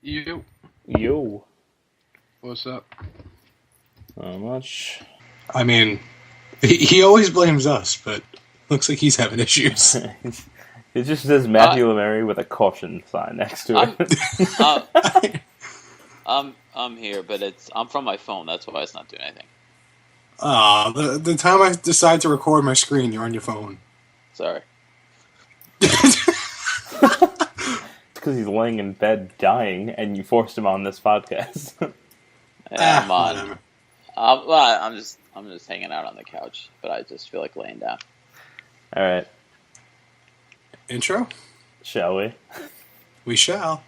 You. Yo. What's up? Not much. I mean, he always blames us, but looks like he's having issues. It just says Matthew Lemary with a caution sign next to it. I'm here, but I'm from my phone. That's why it's not doing anything. The time I decide to record my screen, you're on your phone. Sorry. It's because he's laying in bed dying, and you forced him on this podcast. Yeah, I'm on. Whatever. I'm just hanging out on the couch, but I just feel like laying down. All right, Intro? shall we? We shall.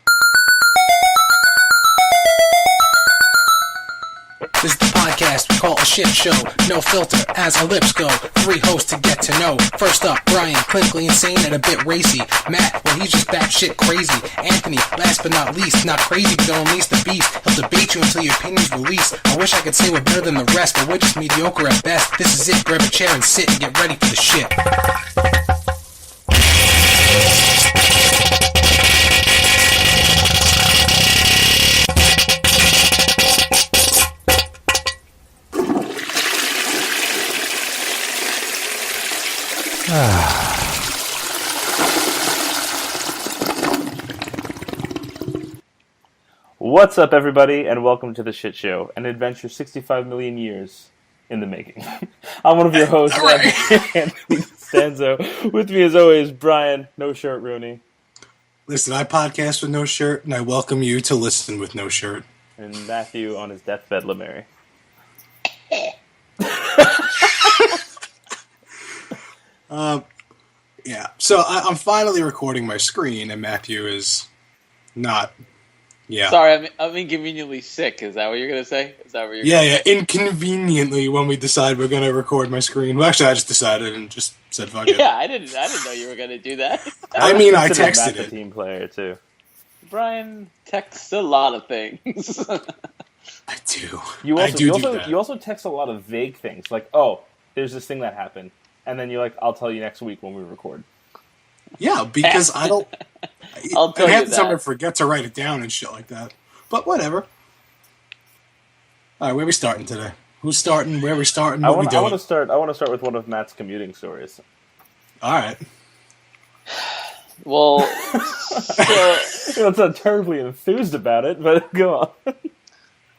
This is the podcast we call a shit show. No filter as our lips go. 3 hosts to get to know. First up, Brian, clinically insane and a bit racy. Matt, well, he's just batshit crazy. Anthony, last but not least, not crazy, but don't unleash the beast. He'll debate you until your opinion's released. I wish I could say we're better than the rest, but we're just mediocre at best. This is it. Grab a chair and sit and get ready for the shit. What's up, everybody, and welcome to the Shit Show, an adventure 65 million years in the making. I'm one of your hosts, Anthony Stanzo. With me, as always, Brian, no shirt Rooney. Listen, I podcast with no shirt, and I welcome you to listen with no shirt. And Matthew on his deathbed, Lemary. Yeah, so I'm finally recording my screen, and Matthew is not. Yeah. Sorry, I'm inconveniently sick. Is that what you're gonna say? Is that what you're? Yeah. Inconveniently, when we decide we're gonna record my screen. Well, actually, I just decided and just said fuck it. Yeah, I didn't know you were gonna do that. I mean, I consider texted Matt the it. team player, too. Brian texts a lot of things. I do. You I also, do you, do also, that. you also text a lot of vague things, like, oh, there's this thing that happened, and then you're like, I'll tell you next week when we record. Yeah, because I don't. I'll tell I you have the time to that. forget to write it down and shit like that. But whatever. All right, where we starting today? Who's starting? Where we starting? I What we want doing? to start with one of Matt's commuting stories. All right. Well, so It's not terribly enthused about it, but go on.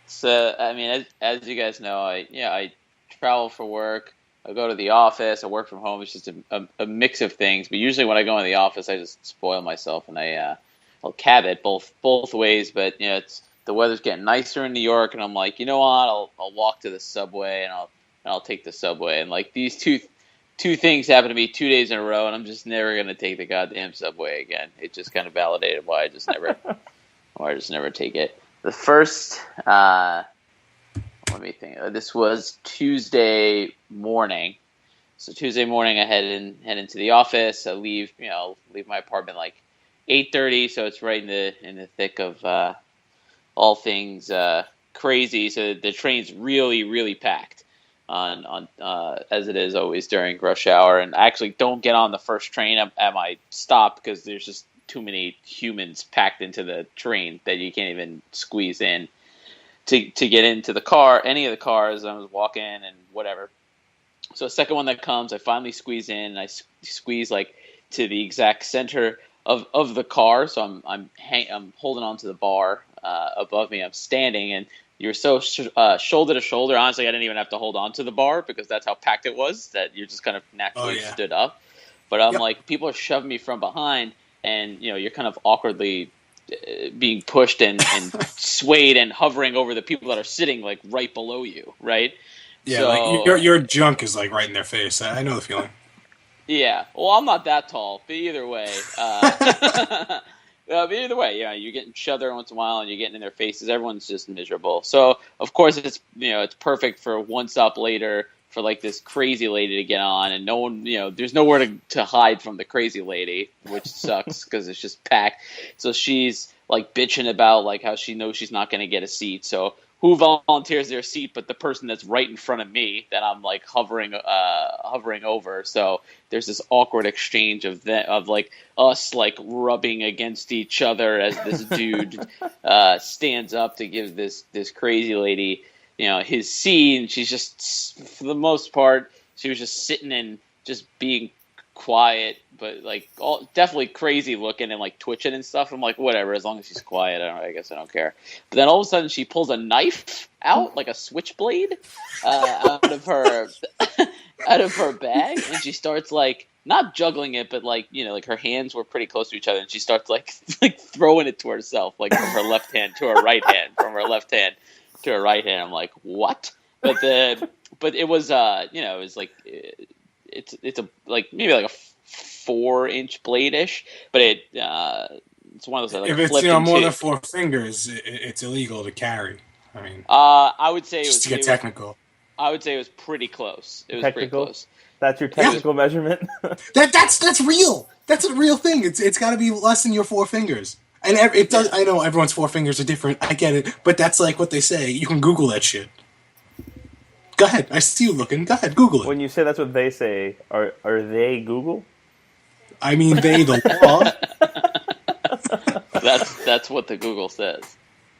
So, I mean, as you guys know, I travel for work. I go to the office. I work from home. It's just a mix of things. But usually when I go in the office, I just spoil myself and I'll cab it both ways. But the weather's getting nicer in New York, and I'm like, you know what? I'll walk to the subway and I'll take the subway. And like these two things happened to me 2 days in a row, and I'm just never gonna take the goddamn subway again. It just kind of validated why I just never take it. The first, let me think. This was Tuesday morning. So Tuesday morning, I head into the office. I leave my apartment like 8:30. So it's right in the thick of all things crazy. So the train's really, really packed on as it is always during rush hour. And I actually don't get on the first train at my stop because there's just too many humans packed into the train that you can't even squeeze in to get into the car, any of the cars. I was walking and whatever. So the second one that comes, I finally squeeze in. And I squeeze like to the exact center of the car. So I'm holding on to the bar above me. I'm standing, and you're so shoulder to shoulder. Honestly, I didn't even have to hold on to the bar because that's how packed it was that you're just kind of naturally stood up. But I'm like, people are shoving me from behind, and you're kind of awkwardly being pushed and swayed and hovering over the people that are sitting like right below you, right? Yeah, so, like your junk is like right in their face. I know the feeling. Yeah, well, I'm not that tall, but either way, you're getting shoved there once in a while, and you're getting in their faces. Everyone's just miserable. So, of course, it's perfect for one stop later for like this crazy lady to get on, and no one, there's nowhere to hide from the crazy lady, which sucks because it's just packed. So she's like bitching about like how she knows she's not going to get a seat. So who volunteers their seat, but the person that's right in front of me that I'm like hovering over. So there's this awkward exchange of like us like rubbing against each other as this dude stands up to give this crazy lady, his seat, and she's just, for the most part, she was just sitting and just being quiet, but like definitely crazy looking and like twitching and stuff. I'm like, whatever, as long as she's quiet, I guess I don't care. But then all of a sudden she pulls a knife out, like a switchblade, out of her bag, and she starts like not juggling it, but like like her hands were pretty close to each other, and she starts like throwing it to herself, like from her left hand to her right hand, from her left hand to her right hand. I'm like, what? But it was it was like. It's a like maybe like a 4-inch blade-ish, but it's one of those like if it's flip more than 4 fingers, it's illegal to carry. I mean, I would say just to get technical. I would say it was pretty close. It was pretty close. That's your technical measurement. That's real. That's a real thing. It's got to be less than your 4 fingers. And it does. I know everyone's 4 fingers are different. I get it, but that's like what they say. You can Google that shit. Go ahead. I see you looking. Go ahead. Google it. When you say that's what they say, are they Google? I mean, they, the law. That's what the Google says.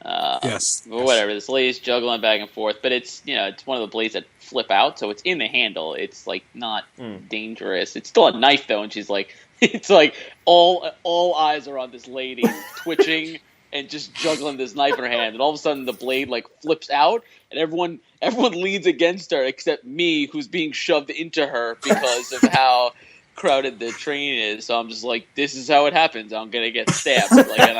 Yes. But whatever. This lady's juggling back and forth, but it's it's one of the blades that flip out, so it's in the handle. It's like not dangerous. It's still a knife though, and she's like, it's like all eyes are on this lady twitching and just juggling this knife in her hand, and all of a sudden the blade like flips out, and everyone leans against her except me, who's being shoved into her because of how crowded the train is. So I'm just like, this is how it happens. I'm gonna get stabbed, like, and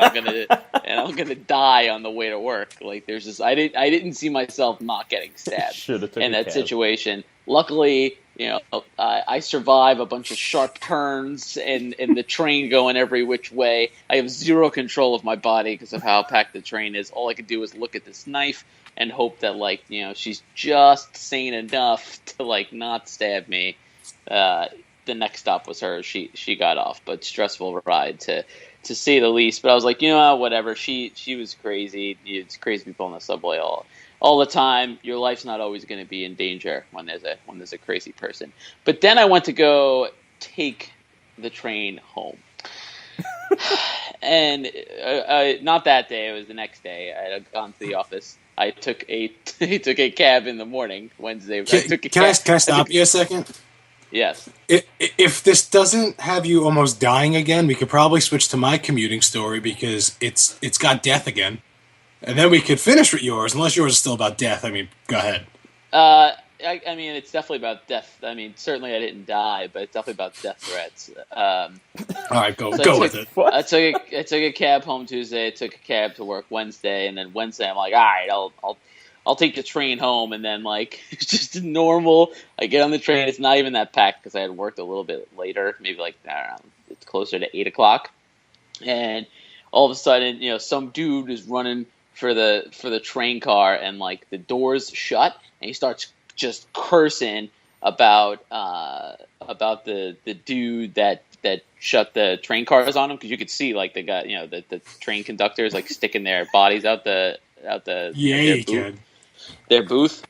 I'm gonna die on the way to work. Like, there's this. I didn't see myself not getting stabbed in that situation. Luckily, I survive a bunch of sharp turns and the train going every which way. I have zero control of my body because of how packed the train is. All I could do is look at this knife and hope that, like, she's just sane enough to, like, not stab me. The next stop was her. She got off, but stressful ride to say the least. But I was like, whatever. She was crazy. It's crazy people on the subway all the time. Your life's not always going to be in danger when there's a crazy person. But then I went to go take the train home. And not that day. It was the next day. I had gone to the office. I took a cab in the morning, Wednesday. Can I stop you a second? Yes. If this doesn't have you almost dying again, we could probably switch to my commuting story because it's got death again. And then we could finish with yours, unless yours is still about death. I mean, go ahead. I mean, it's definitely about death. I mean, certainly I didn't die, but it's definitely about death threats. All right, go with it. I took a cab home Tuesday. I took a cab to work Wednesday, and then Wednesday I'm like, all right, I'll take the train home, and then like it's just normal. I get on the train. It's not even that packed because I had worked a little bit later, maybe like it's closer to 8:00, and all of a sudden, some dude is running for the train car, and like the doors shut, and he starts just cursing about the dude that shut the train cars on him, because you could see like the guy, the train conductors like sticking their bodies out the their booth.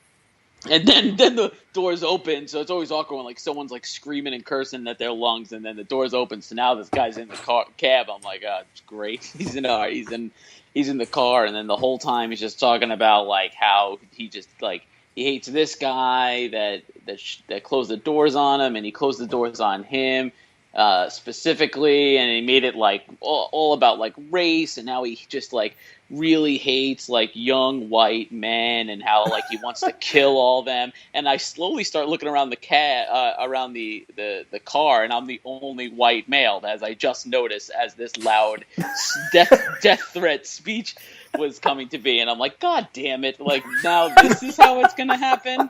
And then the doors open, so it's always awkward when like someone's like screaming and cursing at their lungs, and then the doors open. So now this guy's in the cab. I'm like, it's great. He's in the car, and then the whole time he's just talking about like how he just like he hates this guy that closed the doors on him, and he closed the doors on him specifically, and he made it like all about like race, and how he just like really hates like young white men, and how like he wants to kill all them. And I slowly start looking around around the car, and I'm the only white male, as I just noticed as this loud death threat speech was coming to be. And I'm like, God damn it, like now this is how it's gonna happen.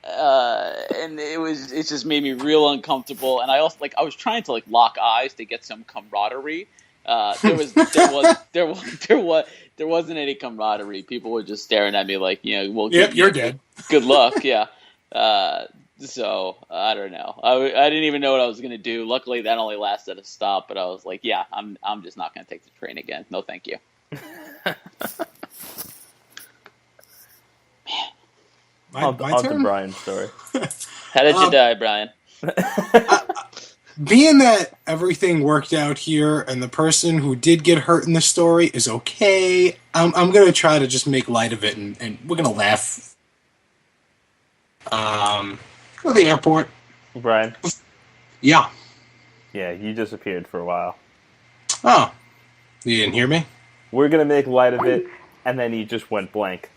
And it just made me real uncomfortable. And I was trying to like lock eyes to get some camaraderie. There wasn't any camaraderie. People were just staring at me like, well, yep, you're dead. Good luck. Yeah. So I don't know. I didn't even know what I was going to do. Luckily that only lasted a stop, but I was like, yeah, I'm just not going to take the train again. No, thank you. My On to turn? Brian's story. How did you die, Brian? Being that everything worked out here and the person who did get hurt in the story is okay, I'm going to try to just make light of it and we're going to laugh. Go to the airport. Brian? Yeah. Yeah, you disappeared for a while. Oh. You didn't hear me? We're going to make light of it, and then you just went blank.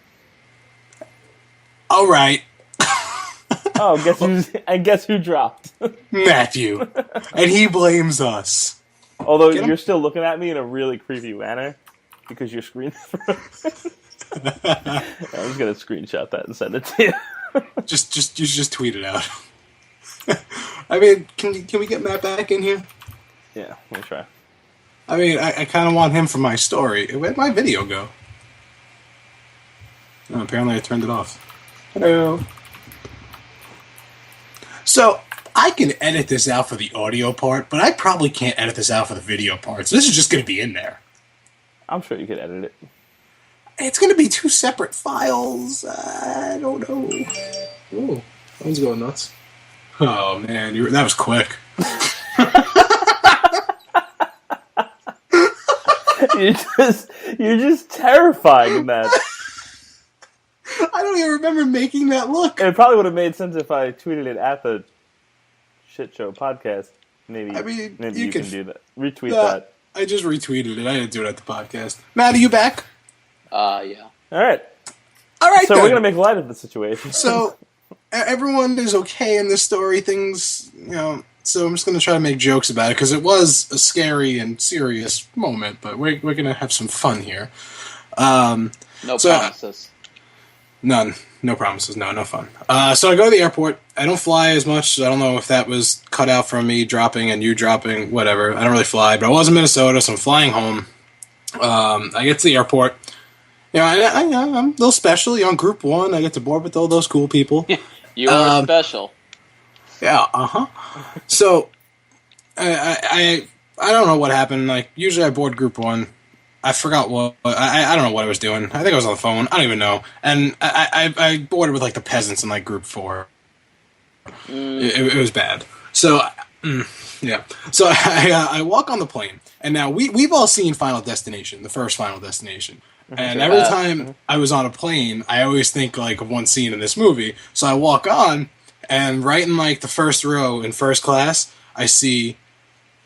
All right. Oh, guess who dropped? Matthew. And he blames us. Although Get him? you're still looking at me in a really creepy manner because your screen. I was gonna screenshot that and send it to you. just tweet it out. I mean, can we get Matt back in here? Yeah, let me try. I mean, I kind of want him for my story. Where'd my video go? Oh, apparently I turned it off. Hello. So, I can edit this out for the audio part, but I probably can't edit this out for the video part, so this is just going to be in there. I'm sure you could edit it. It's going to be 2 separate files. I don't know. Oh, phone's going nuts. Oh, man, that was quick. You're just terrifying, Matt. I don't even remember making that look. It probably would have made sense if I tweeted it at the Shit Show podcast. Maybe, I mean, maybe you you can could- do that. Retweet that. I just retweeted it. I didn't do it at the podcast. Matt, are you back? Yeah. All right. All right, So then. we're gonna make light of the situation. So, everyone is okay in this story. Things, so I'm just going to try to make jokes about it, because it was a scary and serious moment, but we're going to have some fun here. No promises. None. No promises. No fun. So I go to the airport. I don't fly as much, so I don't know if that was cut out from me dropping and you dropping, whatever. I don't really fly, but I was in Minnesota, so I'm flying home. I get to the airport. I'm a little special. On Group 1, I get to board with all those cool people. You are special. Yeah, So, I don't know what happened. Like, usually I board Group 1. I forgot what... I don't know what I was doing. I think I was on the phone. I don't even know. And I boarded with, like, the peasants in, like, Group 4. It was bad. So, yeah. So, I walk on the plane. And now, we've all seen Final Destination, the first Final Destination. And every time I was on a plane, I always think, like, of one scene in this movie. So I walk on, and right in, like, the first row in first class, I see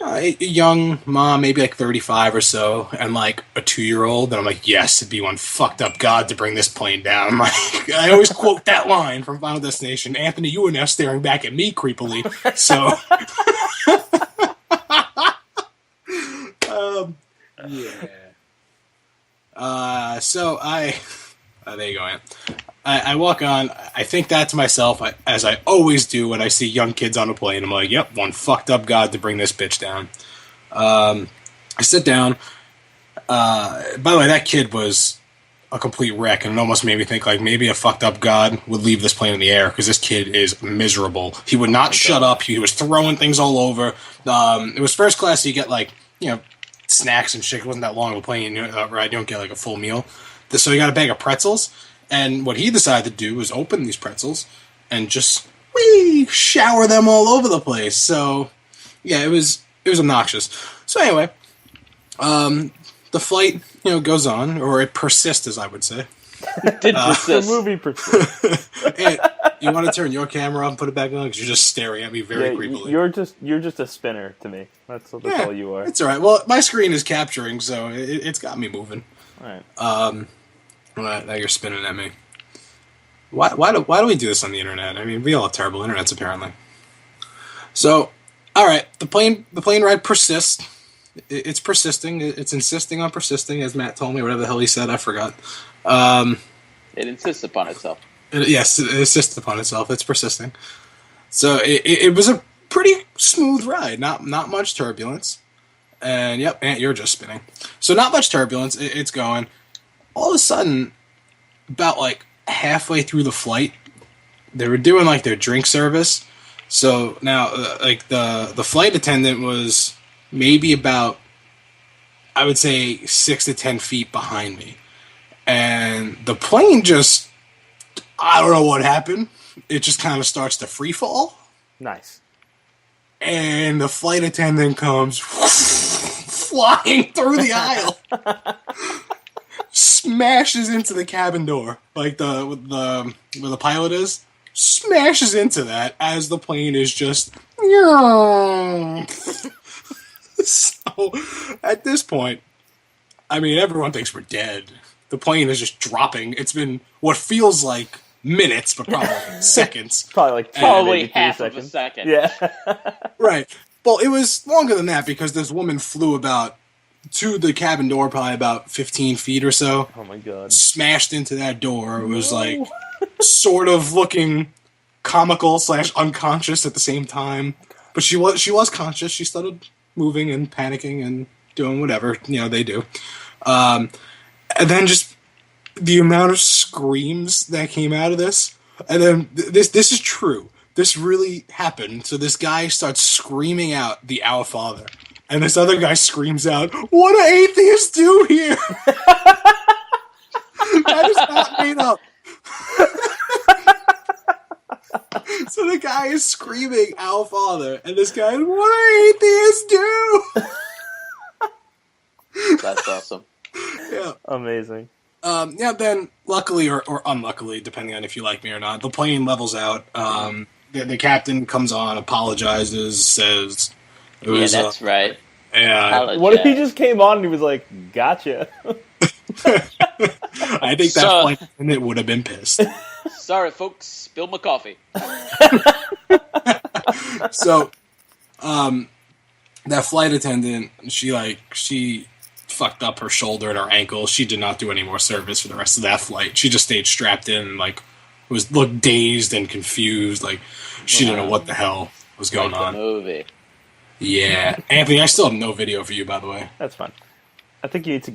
a young mom, maybe, like, 35 or so, and, like, a 2-year-old. And I'm like, yes, it'd be one fucked up god to bring this plane down. I'm like, I always quote that line from Final Destination. Anthony, you were now staring back at me creepily. So... yeah. So there you go, Ant. I walk on, I think that to myself, as I always do when I see young kids on a plane. I'm like, yep, one fucked up god to bring this bitch down. I sit down. By the way, that kid was a complete wreck, and it almost made me think, like, maybe a fucked up god would leave this plane in the air, because this kid is miserable. He would not shut up. He was throwing things all over. It was first class, so you get, like, snacks and shit. It wasn't that long of a plane ride. You don't get, like, a full meal. So he got a bag of pretzels, and what he decided to do was open these pretzels and just shower them all over the place. So, yeah, it was obnoxious. So anyway, the flight, goes on, or it persists, as I would say. It did persist. The movie persists. Hey, you want to turn your camera off and put it back on? Because you're just staring at me very creepily. You're just a spinner to me. That's all you are. It's all right. Well, my screen is capturing, so it's got me moving. All right. Now you're spinning at me. Why do we do this on the internet? I mean, we all have terrible internets, apparently. So, all right, the plane ride persists. It's persisting. It's insisting on persisting, as Matt told me. Whatever the hell he said, I forgot. It insists upon itself. Yes, it insists upon itself. It's persisting. So it was a pretty smooth ride. Not much turbulence. And yep, Ant, you're just spinning. So not much turbulence. It's going. All of a sudden, about like halfway through the flight, they were doing like their drink service. So now, like the flight attendant was maybe about, I would say, 6 to 10 feet behind me, and the plane just I don't know what happened. It just kind of starts to free fall. Nice. And the flight attendant comes flying through the aisle. Smashes into the cabin door. Like where the pilot is. Smashes into that as the plane is just... So, at this point, I mean, everyone thinks we're dead. The plane is just dropping. It's been what feels like minutes, but probably seconds. Probably maybe half 3 of a seconds. second. Yeah. Right. Well, it was longer than that because this woman flew about to the cabin door, probably about 15 feet or so. Oh my god. Smashed into that door. It was like sort of looking comical / unconscious at the same time. But she was conscious. She started moving and panicking and doing whatever, they do. And then just the amount of screams that came out of this. And then this is true. This really happened. So this guy starts screaming out the Our Father. And this other guy screams out, "What do atheists do here?" That is not made up. So the guy is screaming, "Our Father," and this guy, "What do atheists do?" That's awesome. Yeah. Amazing. Then, luckily or unluckily, depending on if you like me or not, the plane levels out. The captain comes on, apologizes, says... That's right. Yeah. What if he just came on and he was like, "Gotcha"? I think that flight attendant would have been pissed. Sorry, folks. Spilled my coffee. So, that flight attendant, she fucked up her shoulder and her ankle. She did not do any more service for the rest of that flight. She just stayed strapped in and, looked dazed and confused. She didn't know what the hell was going on. The movie. Yeah. Anthony, I still have no video for you, by the way. That's fine. I think you need to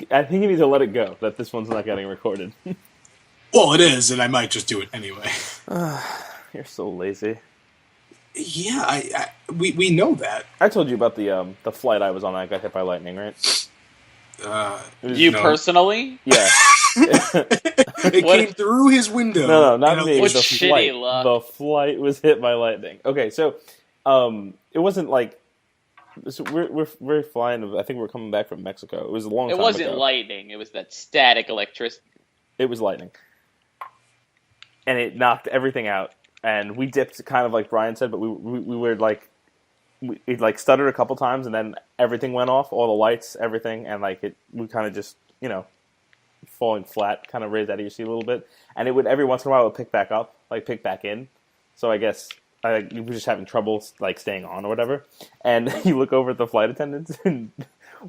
let it go that this one's not getting recorded. Well, it is, and I might just do it anyway. You're so lazy. Yeah, we know that. I told you about the flight I was on that got hit by lightning, right? Personally? Yeah. It came through his window. No, not me. What The shitty flight. luck. The flight was hit by lightning. Okay, so it wasn't like... So we're flying. I think we're coming back from Mexico. It was a long time ago. It wasn't lightning. It was that static electricity. It was lightning. And it knocked everything out. And we dipped, kind of like Brian said, but we were like... It stuttered a couple times, and then everything went off, all the lights, everything, and we kind of just, falling flat, kind of raised out of your seat a little bit. And it would, every once in a while, it would pick back up, pick back in. So I guess... you were just having trouble staying on or whatever, and you look over at the flight attendants, and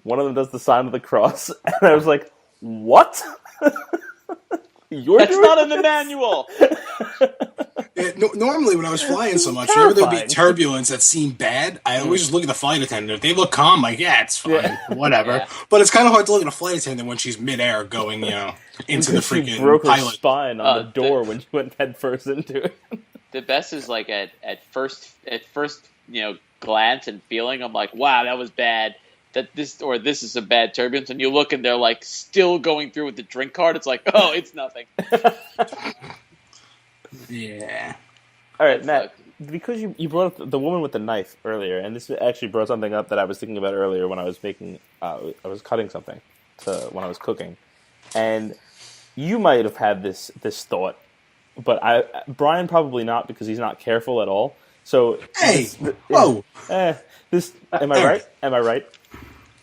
one of them does the sign of the cross, and I was like, "What? That's not in the manual." Normally, when I was flying so much, whenever there would be turbulence that seemed bad, I always just look at the flight attendant. If they look calm, yeah, it's fine, whatever. Yeah. But it's kind of hard to look at a flight attendant when she's midair going, into the freaking she broke pilot. Her spine on the door when she went head first into it. The best is at first glance and feeling, I'm like, wow, that was bad. This is a bad turbulence, and you look and they're still going through with the drink card. It's like, oh, it's nothing. Yeah. All right, Matt. Because you brought up the woman with the knife earlier, and this actually brought something up that I was thinking about earlier when I was I was cutting something when I was cooking, and you might have had this thought. But Brian probably not, because he's not careful at all. So hey, whoa, am I right? Am I right?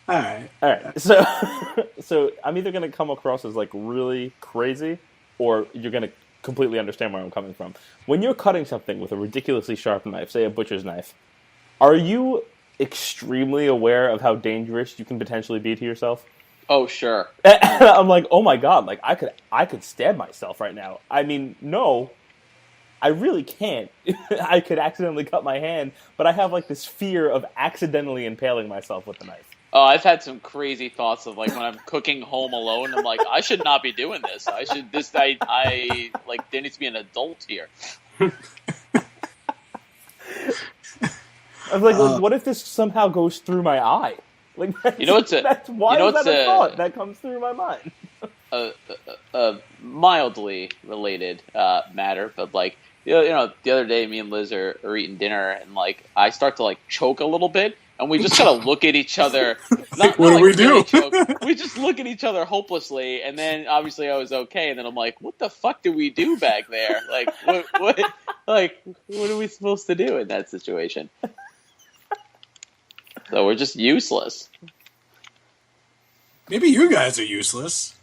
All right. So I'm either going to come across as really crazy, or you're going to completely understand where I'm coming from. When you're cutting something with a ridiculously sharp knife, say a butcher's knife, are you extremely aware of how dangerous you can potentially be to yourself? Oh, sure. And I'm like, oh my god, I could stab myself right now. I mean, no, I really can't. I could accidentally cut my hand, but I have this fear of accidentally impaling myself with the knife. Oh, I've had some crazy thoughts of when I'm cooking home alone, I'm like, I should not be doing this. There needs to be an adult here. I was like, what if this somehow goes through my eye? That's a thought that comes through my mind. a mildly related matter, but like the other day, me and Liz are eating dinner, and like I start to like choke a little bit, and we just kind of look at each other. What do we do? Choke. We just look at each other hopelessly, and then obviously I was okay, and then I'm like, what the fuck do we do back there? Like what are we supposed to do in that situation? So we're just useless. Maybe you guys are useless.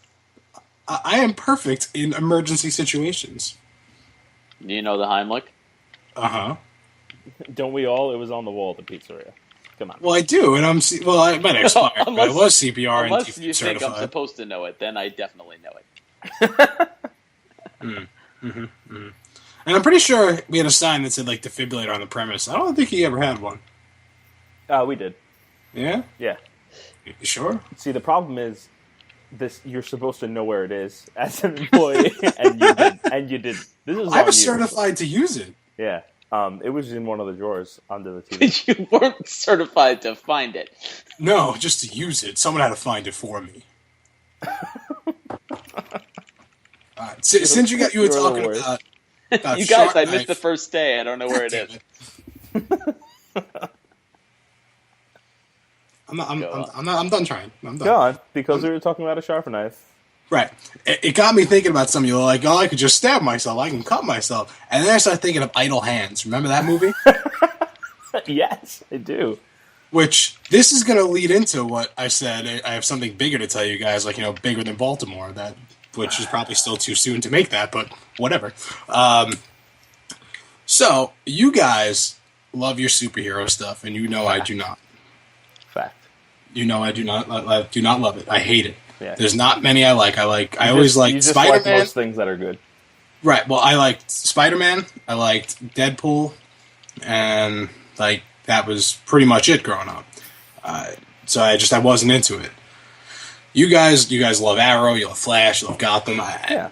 I am perfect in emergency situations. Do you know the Heimlich? Uh-huh. Don't we all? It was on the wall at the pizzeria. Come on. Well, I do, and I might expire. But I was CPR and unless TP you think certified. I'm supposed to know it, then I definitely know it. And I'm pretty sure we had a sign that said, like, defibrillator on the premise. I don't think he ever had one. We did. Yeah? Yeah. You sure? See, the problem is, you're supposed to know where it is as an employee, and you did. And you did. This is I on was you. certified to use it. Yeah. It was in one of the drawers under the TV. You weren't certified to find it. No, just to use it. Someone had to find it for me. Since you were You're the talking worst. about You guys, shark I missed knife- the first day. I don't know where it is. I'm done trying. I'm done. Go on, because we were talking about a sharper knife. Right. It got me thinking about something. You're like, oh, I could just stab myself. I can cut myself. And then I started thinking of Idle Hands. Remember that movie? Yes, I do. Which, this is going to lead into what I said. I have something bigger to tell you guys, like, bigger than Baltimore, which is probably still too soon to make that, but whatever. So, you guys love your superhero stuff, and I do not. Fact. I do not love it. I hate it. Yeah. There's not many I like. I always liked you just Spider-Man. like most things that are good. Right. Well, I liked Spider-Man. I liked Deadpool, and that was pretty much it growing up. So I wasn't into it. You guys love Arrow. You love Flash. You love Gotham. I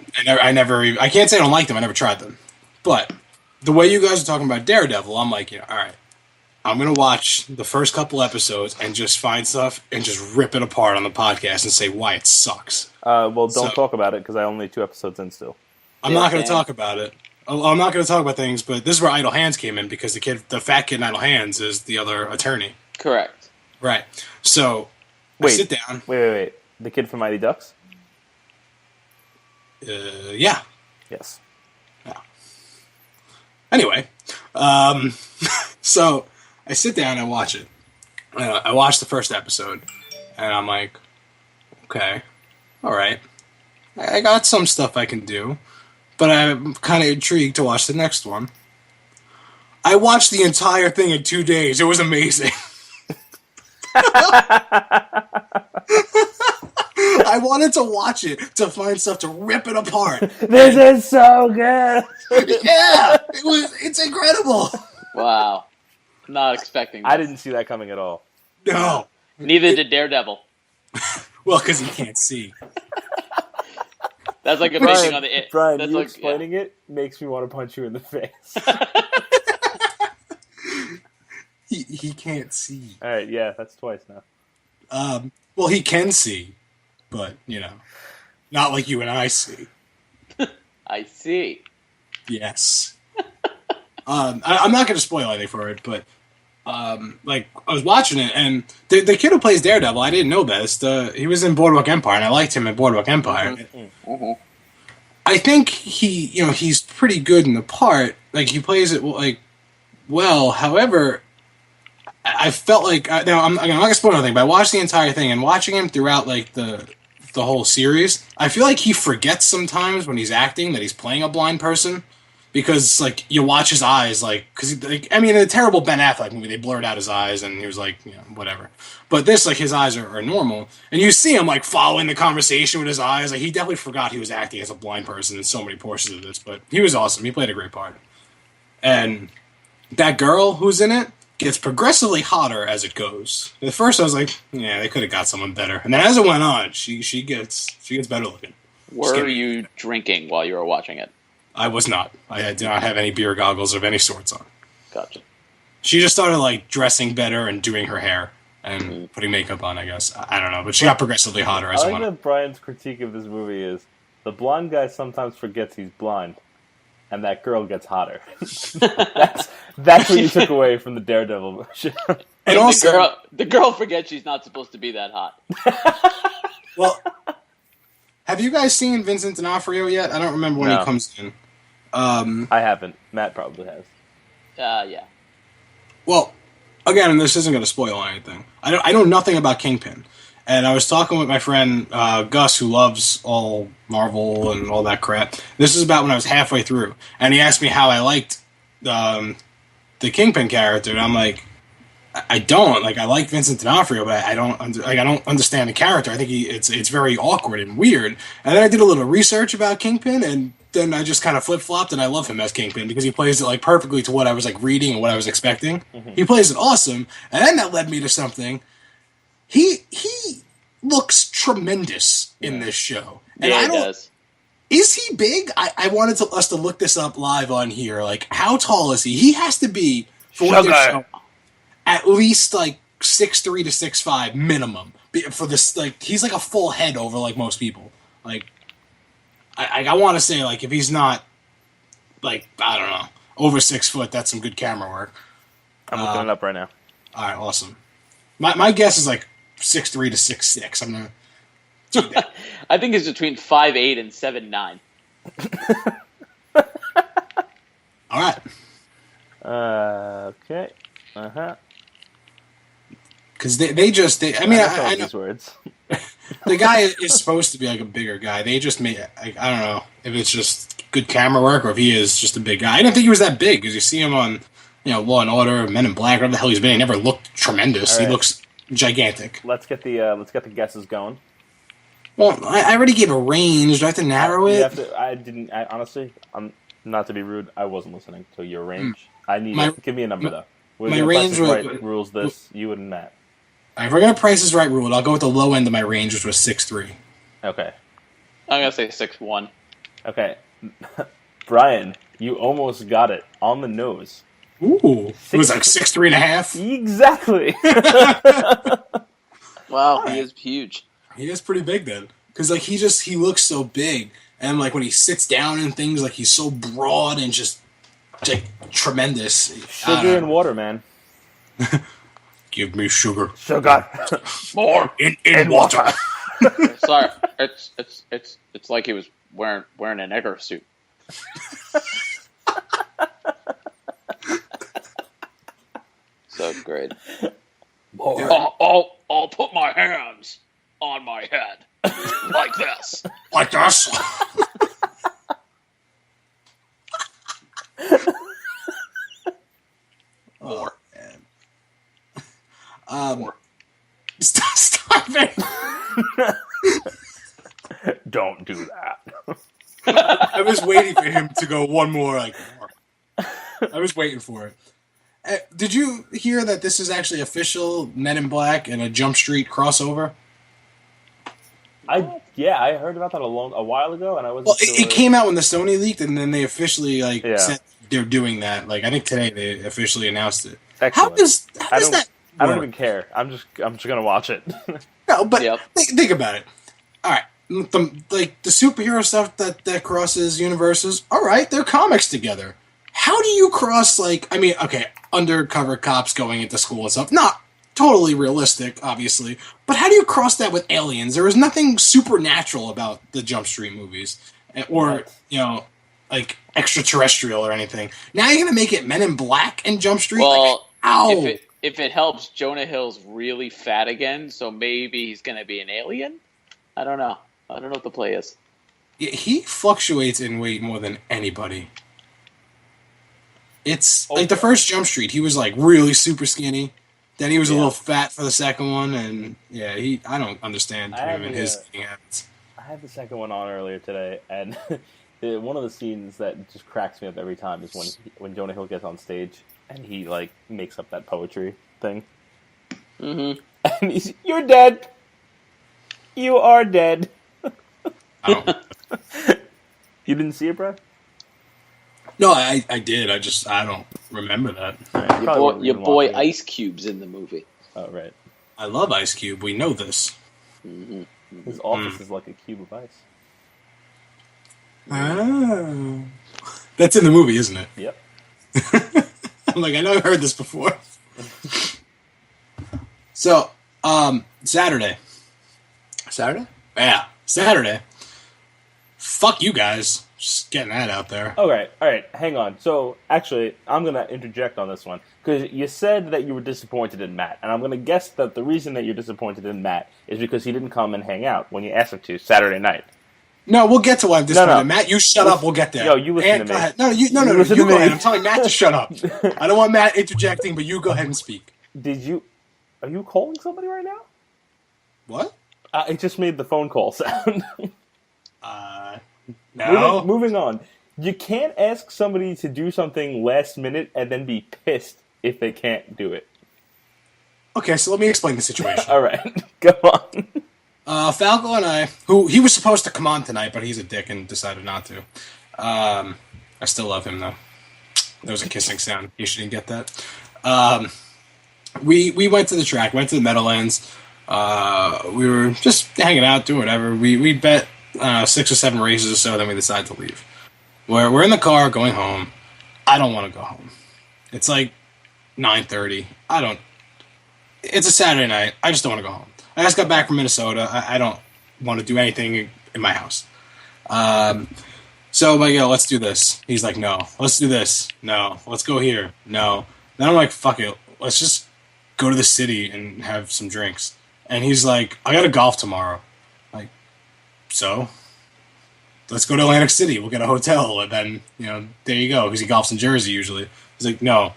can't say I don't like them. I never tried them. But the way you guys are talking about Daredevil, I'm like, all right. I'm going to watch the first couple episodes and just find stuff and just rip it apart on the podcast and say why it sucks. Well, don't talk about it because I'm only 2 episodes in still. I'm not going to talk about it. I'm not going to talk about things, but this is where Idle Hands came in because the fat kid in Idle Hands is the other attorney. Correct. Right. So, Wait, I sit down. Wait. The kid from Mighty Ducks? Yeah. Yes. Yeah. Anyway, so I sit down and watch it. I watch the first episode, and I'm like, okay, all right. I got some stuff I can do, but I'm kind of intrigued to watch the next one. I watched the entire thing in 2 days. It was amazing. I wanted to watch it to find stuff to rip it apart. This is so good! Yeah, it's incredible. Wow. Not expecting that. I didn't see that coming at all. No. Neither did Daredevil. Well, because he can't see. That's like a Brian, thing on the... Brian, that's you like, explaining it makes me want to punch you in the face. He can't see. All right, yeah, that's twice now. Well, he can see, but, not like you and I see. I see. Yes. I'm not going to spoil anything for it, but, I was watching it, and the kid who plays Daredevil, I didn't know this. He was in Boardwalk Empire, and I liked him in Boardwalk Empire. Mm-hmm. I think he's pretty good in the part. Like, he plays it, well. However, I felt like... Now, I'm not going to spoil anything, but I watched the entire thing, and watching him throughout, the whole series, I feel like he forgets sometimes when he's acting that he's playing a blind person. Because, you watch his eyes, because, in a terrible Ben Affleck movie, they blurred out his eyes, and he was whatever. But this, his eyes are normal. And you see him, following the conversation with his eyes. He definitely forgot he was acting as a blind person in so many portions of this. But he was awesome. He played a great part. And that girl who's in it gets progressively hotter as it goes. At first, I was like, yeah, they could have got someone better. And then as it went on, she gets better looking. Were you drinking while you were watching it? I was not. I did not have any beer goggles of any sorts on. Gotcha. She just started dressing better and doing her hair, and putting makeup on, I guess. I don't know, but she got progressively hotter as I I like went. that Brian's critique of this movie is the blonde guy sometimes forgets he's blind, and that girl gets hotter. that's what you took away from the Daredevil show. And also, the girl forgets she's not supposed to be that hot. well, have you guys seen Vincent D'Onofrio yet? I don't remember when No. he comes in. I haven't. Matt probably has. Yeah. Well, again, this isn't going to spoil anything. I know nothing about Kingpin, and I was talking with my friend Gus, who loves all Marvel and all that crap. This is about when I was halfway through, and he asked me how I liked the Kingpin character, and I'm like, I don't like. I like Vincent D'Onofrio, but I don't understand the character. I think it's very awkward and weird. And then I did a little research about Kingpin, and then I just kind of flip flopped, and I love him as Kingpin because he plays it like perfectly to what I was like reading and what I was expecting. Mm-hmm. He plays it awesome, and then that led me to something. He looks tremendous in this show, and he does. Is he big? I wanted us to look this up live on here. Like, how tall is he? He has to be for what they're showing, at least like 6'3" to 6'5" minimum for this. Like, he's like a full head over like most people. Like, I want to say like if he's not like I don't know over 6 foot, that's some good camera work. I'm looking it up right now. All right, awesome. My guess is like 6'3" to 6'6". I'm gonna. I think it's between 5'8" and 7'9". All right. Okay. Because I know these words. the guy is supposed to be like a bigger guy. They just made like, I don't know if it's just good camera work or if he is just a big guy. I didn't think he was that big because you see him on Law and Order, Men in Black, whatever the hell he's been. He never looked tremendous. Right. He looks gigantic. Let's get the guesses going. Well, I already gave a range. Do I have to narrow it? Honestly, I'm not to be rude. I wasn't listening to your range. Give me a number though. My range rules this. You and Matt. All right, if we're gonna Price is Right rule it, I'll go with the low end of my range, which was 6'3". Okay. I'm gonna say 6'1". Okay, Brian, you almost got it on the nose. Ooh, it was like 6'3.5". Exactly. Wow, he is huge. He is pretty big then, because like he looks so big, and like when he sits down and things, like he's so broad and just like tremendous. Sugar and water, man. Give me sugar. Sugar. More in water. Sorry, it's like he was wearing an Egger suit. So great. I'll put my hands on my head like this. Like this. More. Stop it. Don't do that. I was waiting for him to go one more, like more. I was waiting for it. Did you hear that this is actually official Men in Black and a Jump Street crossover? I heard about that a while ago, and I wasn't. Well, sure. it came out when the Sony leaked, and then they officially said they're doing that. Like I think today they officially announced it. Excellent. How does that? I don't even care. I'm just gonna watch it. No, but Yep. think about it. All right, the superhero stuff that crosses universes. All right, they're comics together. How do you cross undercover cops going into school and stuff? Not totally realistic, obviously, but how do you cross that with aliens? There is nothing supernatural about the Jump Street movies, or like extraterrestrial or anything. Now you're gonna make it Men in Black and Jump Street. Well, ow. If it helps, Jonah Hill's really fat again, so maybe he's going to be an alien? I don't know. I don't know what the play is. Yeah, he fluctuates in weight more than anybody. It's like the first Jump Street, he was like really super skinny. Then he was a little fat for the second one, and I don't understand him and his eating habits. I had the second one on earlier today, and one of the scenes that just cracks me up every time is when Jonah Hill gets on stage and he like makes up that poetry thing. Mm-hmm. And you're dead. You are dead. Oh. You didn't see it, bro? No, I did. I don't remember that. Right, Your boy Ice Cube's in the movie. Oh, right. I love Ice Cube. We know this. His office is like a cube of ice. Oh. That's in the movie, isn't it? Yep. I'm like, I know I've heard this before. So, Saturday. Saturday? Yeah, Saturday. Fuck you guys. Just getting that out there. Okay, all right, hang on. So, actually, I'm going to interject on this one. Because you said that you were disappointed in Matt. And I'm going to guess that the reason that you're disappointed in Matt is because he didn't come and hang out when you asked him to Saturday night. No, we'll get to why I'm disappointed. No. Matt, you shut up. We'll get there. Yo, you listen to me. Go ahead. No, you listen go to me. ahead. I'm telling Matt to shut up. I don't want Matt interjecting, but you go ahead and speak. Are you calling somebody right now? What? It just made the phone call sound. No. Moving on. You can't ask somebody to do something last minute and then be pissed if they can't do it. Okay, so let me explain the situation. All right, go on. Falco and I, he was supposed to come on tonight, but he's a dick and decided not to. I still love him, though. There was a kissing sound. You shouldn't get that. We went to the track, went to the Meadowlands. We were just hanging out, doing whatever. We bet 6 or 7 races or so, then we decided to leave. We're in the car going home. I don't want to go home. It's like 9:30. It's a Saturday night. I just don't want to go home. I just got back from Minnesota. I don't want to do anything in my house. So I'm like, yo, let's do this. He's like, no. Let's do this. No. Let's go here. No. Then I'm like, fuck it. Let's just go to the city and have some drinks. And he's like, I got to golf tomorrow. Like, so? Let's go to Atlantic City. We'll get a hotel. And then, there you go. Because he golfs in Jersey usually. He's like, no.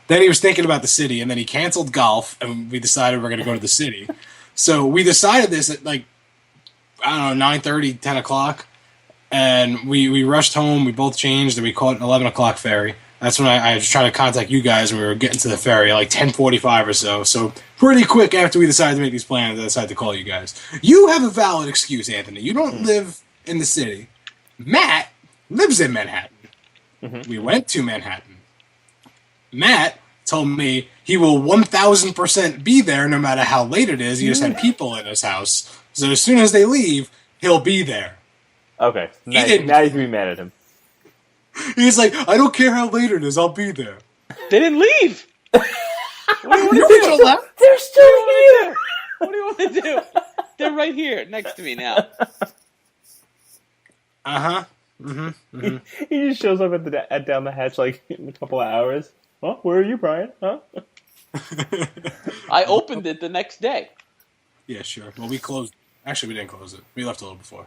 Then he was thinking about the city. And then he canceled golf. And we decided we're going to go to the city. So we decided this at 9:30, 10 o'clock. And we rushed home. We both changed. And we caught an 11 o'clock ferry. That's when I was trying to contact you guys, and we were getting to the ferry at 10:45 or so. So pretty quick after we decided to make these plans, I decided to call you guys. You have a valid excuse, Anthony. You don't live in the city. Matt lives in Manhattan. We went to Manhattan. Matt told me he will 1,000% be there no matter how late it is. He just had people in his house. So as soon as they leave, he'll be there. Okay, now you can be mad at him. He's like, I don't care how late it is, I'll be there. They didn't leave. What do you want to do? They're still here. What do you want to do? They're right here next to me now. He just shows up at down the hatch in a couple of hours. Huh? Where are you, Brian? Huh? I opened it the next day. Yeah, sure. Well, we closed. Actually, we didn't close it. We left a little before.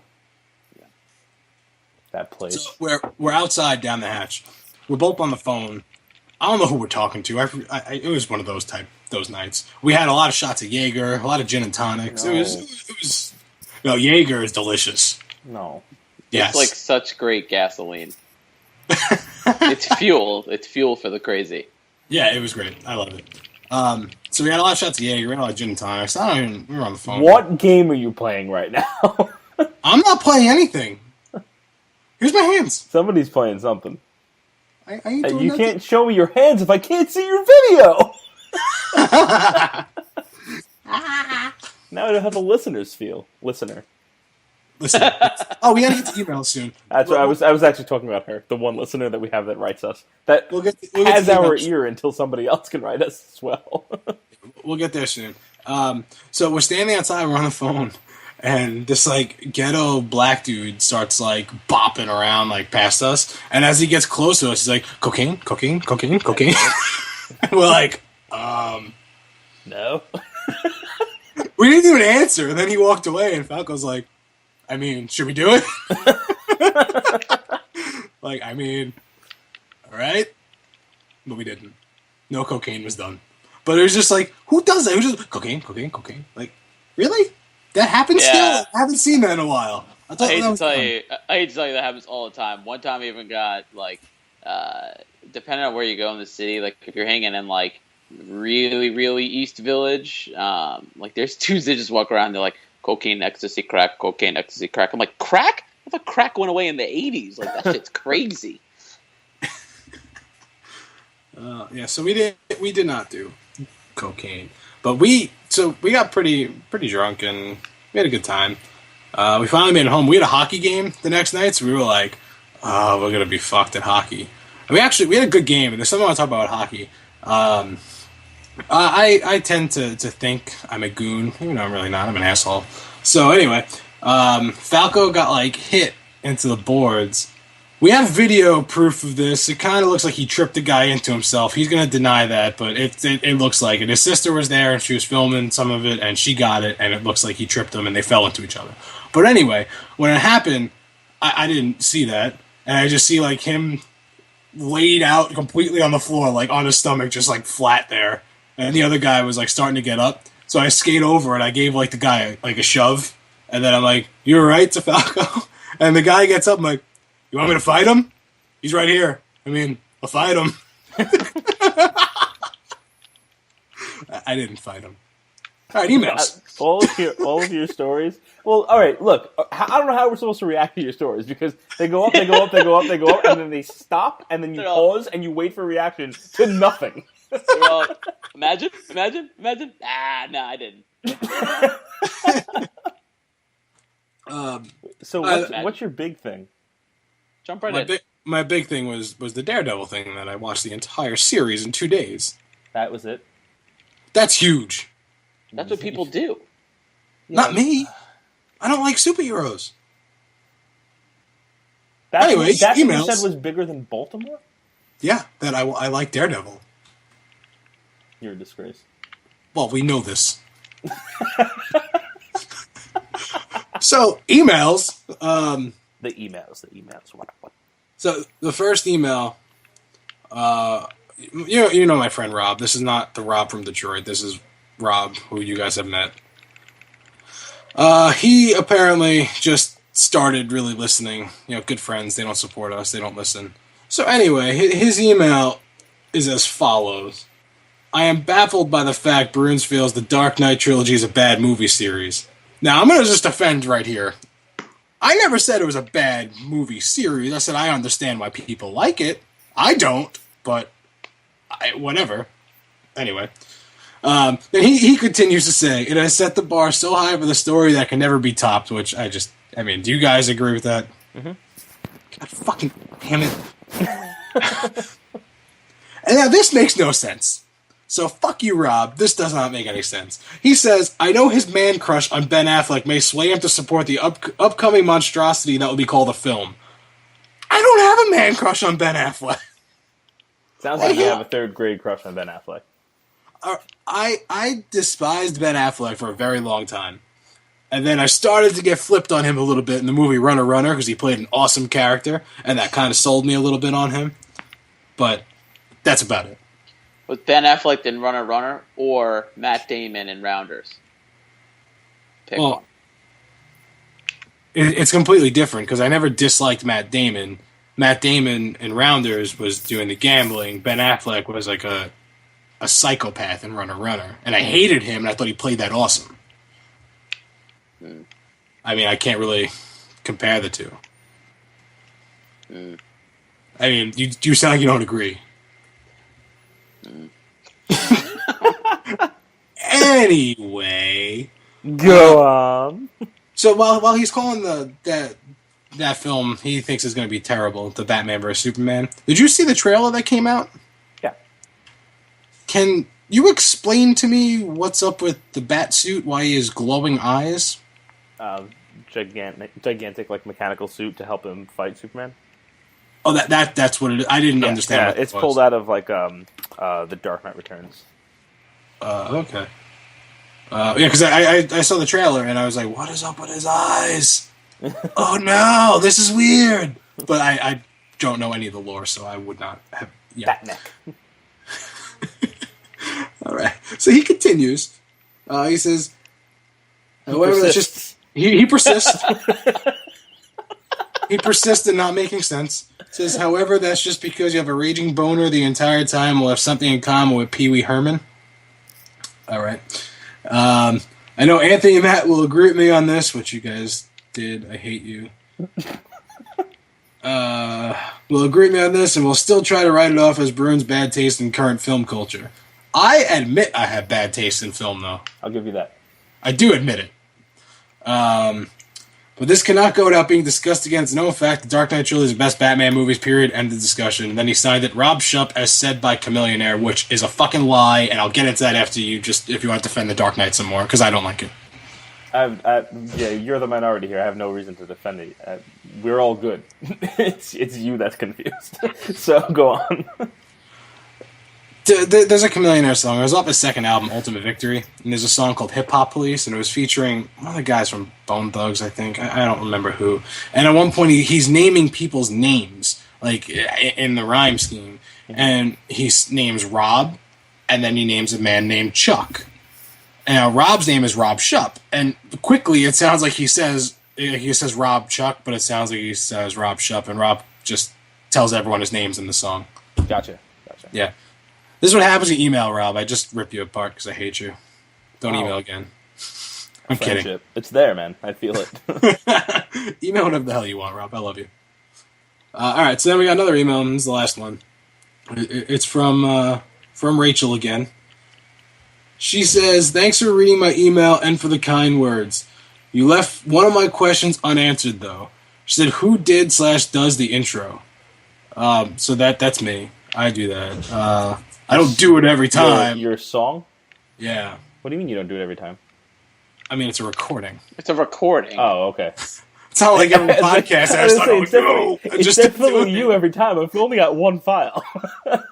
That place. So we're outside down the hatch. We're both on the phone. I don't know who we're talking to. It was one of those nights. We had a lot of shots of Jaeger, a lot of gin and tonics. No. It was. No, Jaeger is delicious. No. Yes. It's like such great gasoline. It's fuel. It's fuel for the crazy. Yeah, it was great. I loved it. So we had a lot of shots of Jaeger, we had a lot of gin and tonics. We were on the phone. What game are you playing right now? I'm not playing anything. Here's my hands. Somebody's playing something. I ain't doing you nothing. can't show me your hands if I can't see your video. Now I know how the listeners feel. Listener. Listen. Oh, we gotta get to emails soon. That's what I was actually talking about her. The one listener that we have that writes us. That we'll get has to our emails. ear until somebody else can write us as well. We'll get there soon. So we're standing outside, we're on the phone, and this ghetto black dude starts bopping around past us, and as he gets close to us, he's like, cocaine, cocaine, cocaine, cocaine. We're like, No. We didn't even answer, and then he walked away, and Falco's like, I mean, should we do it? All right. But we didn't. No cocaine was done. But it was just who does that? Who just cocaine, cocaine, cocaine? Really? That happens still? I haven't seen that in a while. I hate to tell you that happens all the time. One time I even got depending on where you go in the city, if you're hanging in really, really East Village, there's dudes that just walk around, they're like, cocaine, ecstasy, crack, cocaine, ecstasy, crack. I'm like, crack? I thought crack went away in the 80s. That shit's crazy. Yeah, so we did not do cocaine. But we so we got pretty drunk and we had a good time. We finally made it home. We had a hockey game the next night, so we were like, "Oh, we're gonna be fucked at hockey." And we had a good game. And there's something I want to talk about hockey. I tend to think I'm a goon. I'm really not. I'm an asshole. So anyway, Falco got like hit into the boards. We have video proof of this. It kind of looks like he tripped the guy into himself. He's going to deny that, but it looks like it. His sister was there, and she was filming some of it, and she got it, and it looks like he tripped them, and they fell into each other. But anyway, when it happened, I didn't see that, and I just see like him laid out completely on the floor, like on his stomach, just like flat there, and the other guy was like starting to get up. So I skate over, and I gave like the guy like a shove, and then I'm like, "You all right?" to Falco, and the guy gets up, I'm like, "You want me to fight him? He's right here. I mean, I'll fight him." I didn't fight him. All right, emails. All of your stories. Well, all right. Look, I don't know how we're supposed to react to your stories because they go up, they go up, they go up, they go up, and then they stop, and then you pause and you wait for a reaction to nothing. Well, imagine. Ah, no, I didn't. So what's your big thing? Jump right in. My big thing was the Daredevil thing that I watched the entire series in 2 days. That was it. That's huge. That's what people do. Not me. I don't like superheroes. Anyway, that's what you emails. said was bigger than Baltimore? Yeah, that I like Daredevil. You're a disgrace. Well, we know this. So, emails. The emails. What? So, the first email, you know my friend Rob. This is not the Rob from Detroit. This is Rob, who you guys have met. He apparently just started really listening. Good friends. They don't support us. They don't listen. So anyway, his email is as follows. I am baffled by the fact Bruins feels the Dark Knight trilogy is a bad movie series. Now, I'm going to just defend right here. I never said it was a bad movie series. I said I understand why people like it. I don't, but whatever. Anyway. Then he continues to say, it has set the bar so high for the story that can never be topped, which do you guys agree with that? Mm-hmm. God fucking damn it. And now this makes no sense. So fuck you, Rob. This does not make any sense. He says, I know his man crush on Ben Affleck may sway him to support the upcoming monstrosity that will be called a film. I don't have a man crush on Ben Affleck. Sounds like you have a third grade crush on Ben Affleck. I despised Ben Affleck for a very long time. And then I started to get flipped on him a little bit in the movie Runner Runner because he played an awesome character, and that kind of sold me a little bit on him. But that's about it. Was Ben Affleck in Runner Runner or Matt Damon in Rounders? Pick one. It's completely different because I never disliked Matt Damon. Matt Damon in Rounders was doing the gambling. Ben Affleck was like a psychopath in Runner Runner. And I hated him, and I thought he played that awesome. I mean, I can't really compare the two. I mean, you sound like you don't agree. Anyway, go on. So while he's calling that film he thinks is going to be terrible, the Batman vs Superman. Did you see the trailer that came out? Yeah. Can you explain to me what's up with the bat suit? Why he has glowing eyes? Gigantic like mechanical suit to help him fight Superman. Oh, that's what it is. I didn't understand. Yeah, what it's pulled out of like the Dark Knight Returns. Okay. Yeah, because I saw the trailer and I was like, what is up with his eyes? Oh no, this is weird. But I don't know any of the lore, so I would not have. Yeah. Bat neck. All right. So he continues. He says, however, that's just he persists. He persists in not making sense. Says, however, that's just because you have a raging boner the entire time. We'll have something in common with Pee Wee Herman. All right. I know Anthony and Matt will agree with me on this, which you guys did. I hate you. We'll agree with me on this, and we'll still try to write it off as Bruin's bad taste in current film culture. I admit I have bad taste in film, though. I'll give you that. I do admit it. But this cannot go without being discussed again. It's no fact the Dark Knight trilogy is the best Batman movies, period. End of discussion. And then he signed it, Rob Shupp, as said by Chameleonaire, which is a fucking lie, and I'll get into that after you, just if you want to defend the Dark Knight some more, because I don't like it. Yeah, you're the minority here. I have no reason to defend it. We're all good. it's you that's confused. So go on. There's a Chameleonaire song. It was off his second album, Ultimate Victory, and there's a song called Hip Hop Police, and it was featuring one of the guys from Bone Thugs, I think. I don't remember who. And at one point, he's naming people's names, like, in the rhyme scheme. And he names Rob, and then he names a man named Chuck. And now Rob's name is Rob Shupp, and quickly it sounds like he says Rob Chuck, but it sounds like he says Rob Shupp, and Rob just tells everyone his names in the song. Gotcha. Yeah. This is what happens when you email Rob. I just rip you apart because I hate you. Don't email again. I'm Friendship. kidding. It's there, man. I feel it. Email whatever the hell you want, Rob. I love you. All right, so then we got another email, and this is the last one. It's from Rachel again. She says, "Thanks for reading my email and for the kind words. You left one of my questions unanswered, though." She said, "Who did/does the intro?" So that's me. I do that. I don't do it every time. Your song? Yeah. What do you mean you don't do it every time? I mean, it's a recording. It's a recording. Oh, okay. It's not like every podcast has it's definitely you every time. I've only got one file.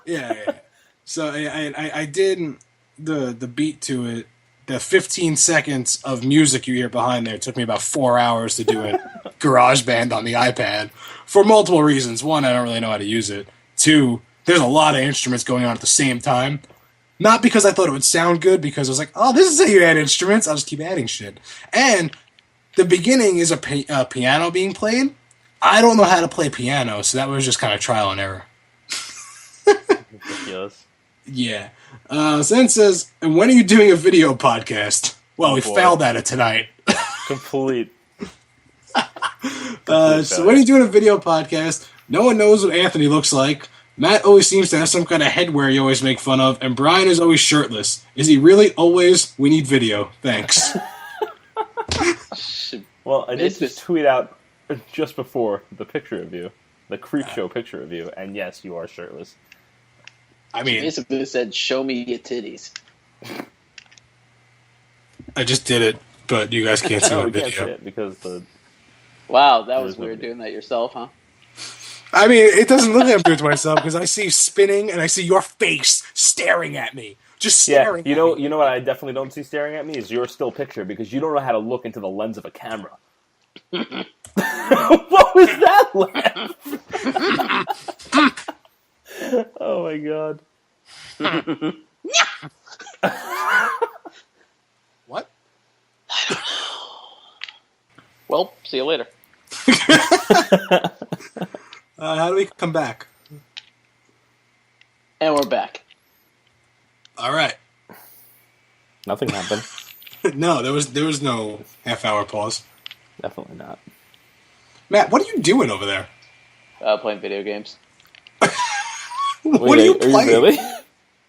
Yeah. So I did the beat to it. The 15 seconds of music you hear behind there took me about 4 hours to do it. GarageBand on the iPad for multiple reasons. One, I don't really know how to use it. Two, there's a lot of instruments going on at the same time. Not because I thought it would sound good, because I was like, oh, this is how you add instruments. I'll just keep adding shit. And the beginning is a piano being played. I don't know how to play piano, so that was just kind of trial and error. Ridiculous. Yeah. So then it says, and when are you doing a video podcast? Well, we failed at it tonight. Complete. So when are you doing a video podcast? No one knows what Anthony looks like. Matt always seems to have some kind of headwear you always make fun of, and Brian is always shirtless. Is he really always? We need video. Thanks. Well, I did just tweet out just before the picture of you, the creep show picture of you, and yes, you are shirtless. I mean, basically said, "Show me your titties." I just did it, but you guys can't see No, my we video. can't see it because the... Wow, that was weird doing that yourself, huh? I mean, it doesn't look like I'm doing it to myself because I see spinning and I see your face staring at me. Just staring you at know, me. You know what I definitely don't see staring at me is your still picture, because you don't know how to look into the lens of a camera. What was that laugh? Oh my god. What? Well, see you later. How do we come back? And we're back. All right. Nothing happened. No, there was no half-hour pause. Definitely not. Matt, what are you doing over there? Playing video games. What are you playing? Really?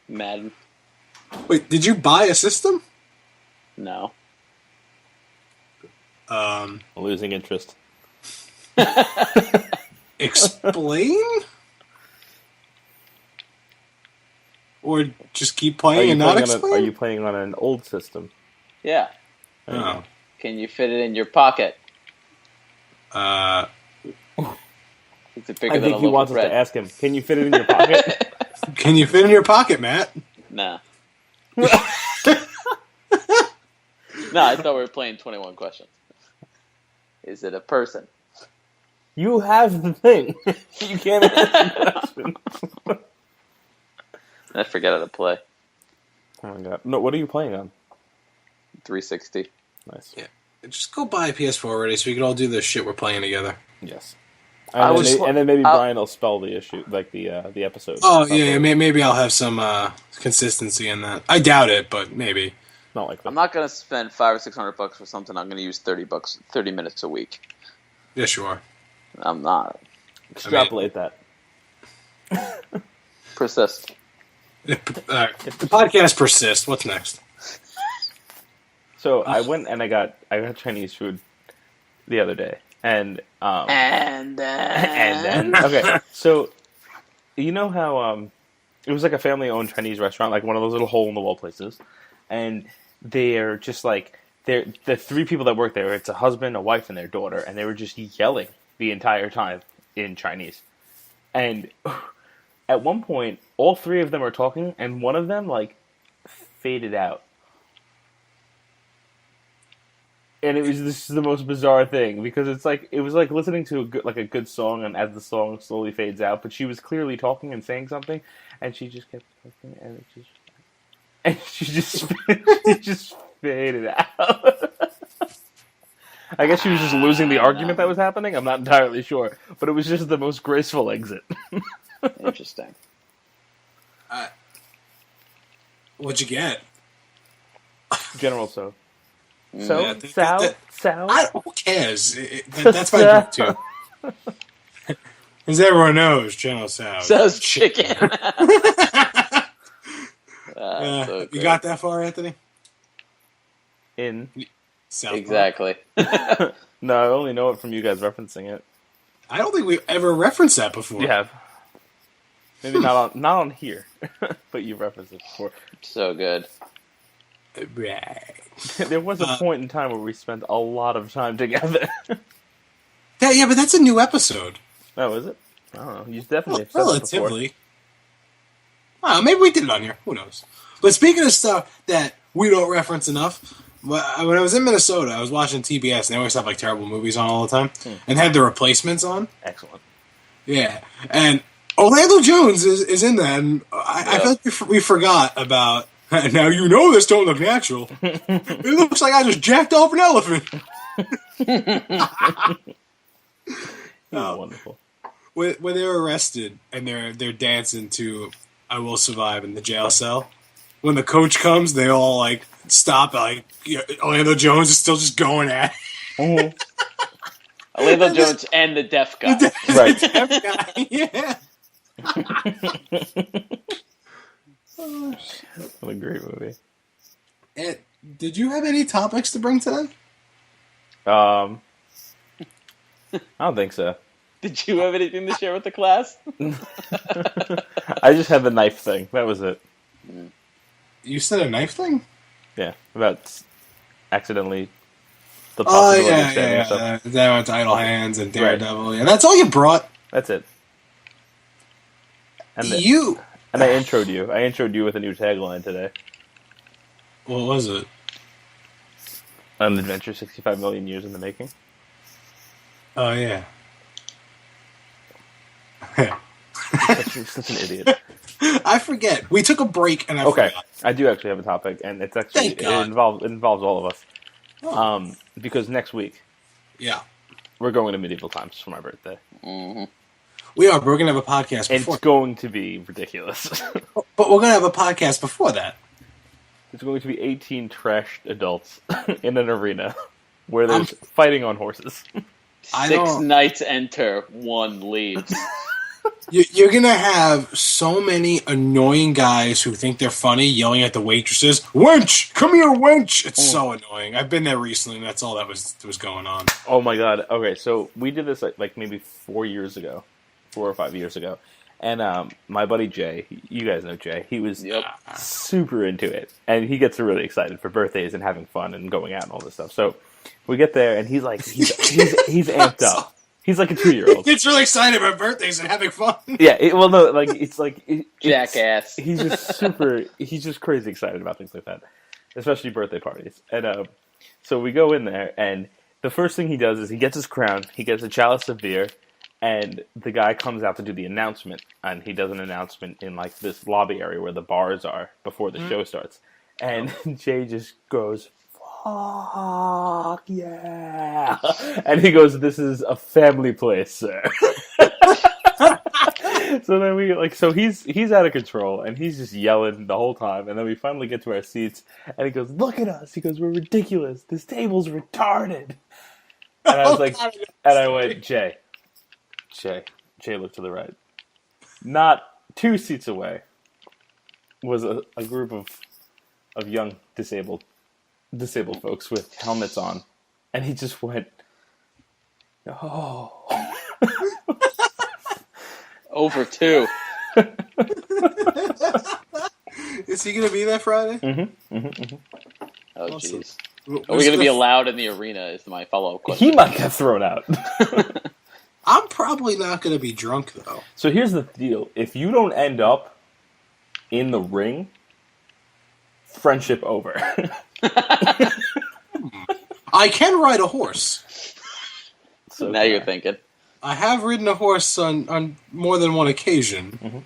Madden. Wait, did you buy a system? No. Losing interest. Explain? Or just keep playing and not explain? Are you playing on an old system? Yeah. Oh. Can you fit it in your pocket? Uh, Is it bigger I than a think he loaf wants of us bread? to ask him, can you fit it in your pocket? can you fit in your pocket, Matt? Nah. No, I thought we were playing 21 questions. Is it a person? You have the thing. You can't answer the question. I forget how to play. Oh my god. No, what are you playing on? 360. Nice. Yeah. Just go buy a PS4 already so we can all do the shit we're playing together. Yes. I And then maybe Brian will spell the issue, like the episode. Oh, yeah, maybe I'll have some consistency in that. I doubt it, but maybe. Not like that. I'm not going to spend $500 or $600 for something I'm going to use 30 minutes a week. Yes, you are. I'm not. Extrapolate that. Persist. The podcast persists. What's next? So I went and I got Chinese food the other day, and then okay, so you know how it was like a family-owned Chinese restaurant, like one of those little hole-in-the-wall places, and they're just like the three people that work there. It's a husband, a wife, and their daughter, and they were just yelling the entire time in Chinese. And at one point, all three of them are talking, and one of them like faded out. And this is the most bizarre thing because it was like listening to a good song, and as the song slowly fades out, but she was clearly talking and saying something, and she just kept talking, and she just she just faded out. I guess she was just losing the argument that was happening. I'm not entirely sure, but it was just the most graceful exit. Interesting. What'd you get? General So. Yeah, who cares? That's my book too. As everyone knows, General Tso's So's chicken. So you got that far, Anthony? In South exactly. No, I only know it from you guys referencing it. I don't think we've ever referenced that before. You have. Maybe not on here, but you've referenced it before. So good. Right. There was a point in time where we spent a lot of time together. Yeah, but that's a new episode. Oh, is it? I don't know. You definitely have said Relatively. it before. Well, maybe we did it on here. Who knows? But speaking of stuff that we don't reference enough, when I was in Minnesota, I was watching TBS, and they always have like terrible movies on all the time, and had The Replacements on. Excellent. Yeah, and Orlando Jones is in that, and I feel like we forgot about. Now you know this don't look natural. It looks like I just jacked off an elephant. Wonderful. When they're arrested and they're dancing to "I Will Survive" in the jail cell, when the coach comes, they all like stop. Like Orlando Jones is still just going at it. Orlando Jones and the deaf guy. Right. The deaf guy, yeah. What a great movie. And did you have any topics to bring today? I don't think so. Did you have anything to share with the class? I just had the knife thing. That was it. You said a knife thing? Yeah, about accidentally. The possibility of stabbing yourself. That went to Idle Hands and Daredevil. Right. Yeah, that's all you brought. That's it. And And I introed you. I introed you with a new tagline today. What was it? An adventure 65 million years in the making. Oh, yeah. Such an idiot. I forget. We took a break and I forgot. I do actually have a topic, and it's actually it involves all of us. Oh. Because next week, we're going to medieval times for my birthday. Mm-hmm. We are, but we're going to have a podcast before. It's going to be ridiculous. But we're going to have a podcast before that. It's going to be 18 trashed adults in an arena where there's fighting on horses. 6 knights enter, 1 leaves. You're going to have so many annoying guys who think they're funny yelling at the waitresses, "Wench! Come here, wench!" It's so annoying. I've been there recently, and that's all that was going on. Oh my god. Okay, so we did this like maybe 4 or 5 years ago. And my buddy Jay, you guys know Jay, he was super into it. And he gets really excited for birthdays and having fun and going out and all this stuff. So we get there, and he's like, he's amped up. He's like a 2-year-old. He gets really excited about birthdays and having fun. Yeah, it's like... Jackass. He's just crazy excited about things like that. Especially birthday parties. And so we go in there, and the first thing he does is he gets his crown, he gets a chalice of beer, and the guy comes out to do the announcement, and he does an announcement in like this lobby area where the bars are before the show starts. And Jay just goes, "Fuck yeah!" And he goes, "This is a family place, sir." So then so he's out of control, and he's just yelling the whole time. And then we finally get to our seats, and he goes, "Look at us!" He goes, "We're ridiculous. This table's retarded." And I was like, and I went, Jay looked to the right. Not 2 seats away. was a group of young disabled folks with helmets on, and he just went, "Oh." Over 2. Is he going to be there Friday? Oh, Awesome. jeez. Are we going to be allowed in the arena is my follow-up question. He might get thrown out. I'm probably not going to be drunk, though. So here's the deal. If you don't end up in the ring, friendship over. I can ride a horse. So now you're thinking. I have ridden a horse on more than one occasion.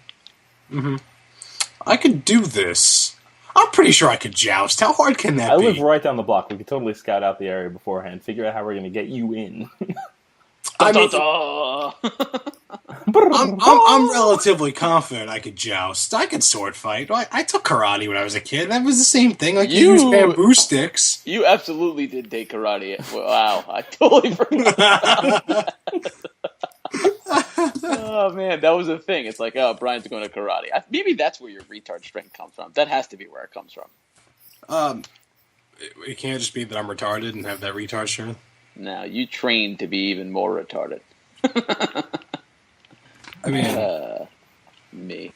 I could do this. I'm pretty sure I could joust. How hard can that I be? live right down the block. We could totally scout out the area beforehand, figure out how we're going to get you in. I mean, Da-da-da. I'm relatively confident I could joust. I could sword fight. I took karate when I was a kid. That was the same thing. Like, you use bamboo sticks. You absolutely did take karate. Wow, I totally forgot about that. Oh, man, that was a thing. It's like, oh, Brian's going to karate. Maybe that's where your retard strength comes from. That has to be where it comes from. It can't just be that I'm retarded and have that retard strength. No, you trained to be even more retarded. I mean... Me.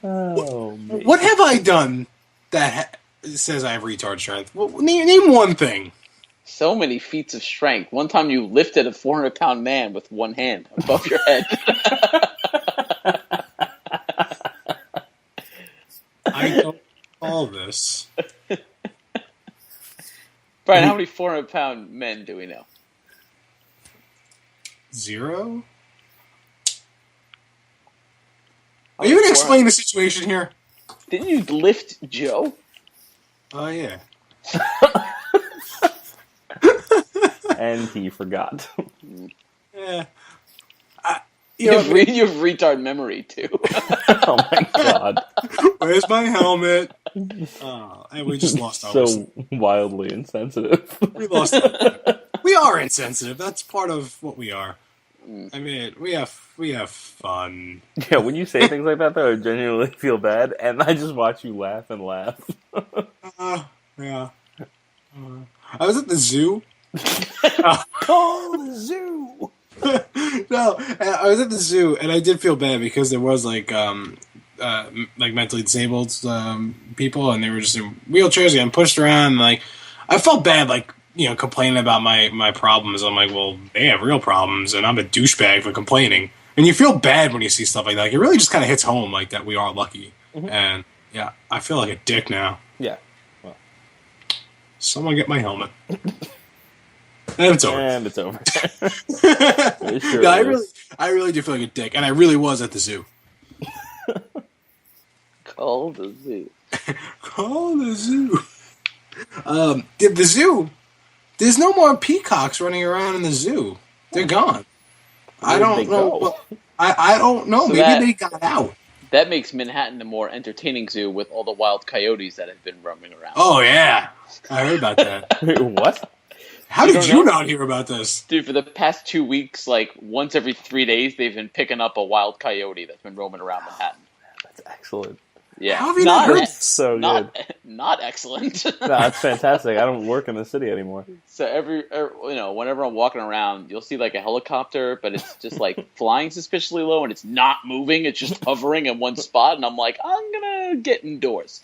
Oh, man. What have I done that says I have retard strength? Well, name one thing. So many feats of strength. One time you lifted a 400-pound man with one hand above your head. I don't recall this. Brian, how many 400-pound men do we know? 0? Are you going to explain the situation here? Didn't you lift Joe? Oh, yeah. And he forgot. Yeah. You have retard memory, too. Oh, my God. Where's my helmet? Oh, and we just lost our So wildly insensitive. We lost our We are insensitive. That's part of what we are. I mean, we have fun. Yeah, when you say things like that, though, I genuinely feel bad, and I just watch you laugh and laugh. Yeah. I was at the zoo. Call the zoo! No, I was at the zoo, and I did feel bad because there was like mentally disabled people, and they were just in wheelchairs getting pushed around. And, like, I felt bad, like, you know, complaining about my problems. I'm like, well, they have real problems, and I'm a douchebag for complaining. And you feel bad when you see stuff like that. Like, it really just kind of hits home, like, that we are lucky. And yeah, I feel like a dick now. Yeah. Well. Someone get my helmet. And it's over. And it's over. It sure No, is. I really do feel like a dick, and I really was at the zoo. Call the zoo. Call the zoo. The zoo. There's no more peacocks running around in the zoo. They're gone. I Where'd don't they know. go? I don't know. So Maybe they got out. That makes Manhattan a more entertaining zoo with all the wild coyotes that have been roaming around. Oh yeah, I heard about that. Wait, what? How You did don't you know? not hear about this? Dude, for the past 2 weeks, like, once every 3 days, they've been picking up a wild coyote that's been roaming around Manhattan. That's excellent. Yeah. How have you not heard That's so good. Not excellent. No, that's fantastic. I don't work in the city anymore. So whenever I'm walking around, you'll see like a helicopter, but it's just like flying suspiciously low and it's not moving. It's just hovering in one spot, and I'm like, I'm gonna get indoors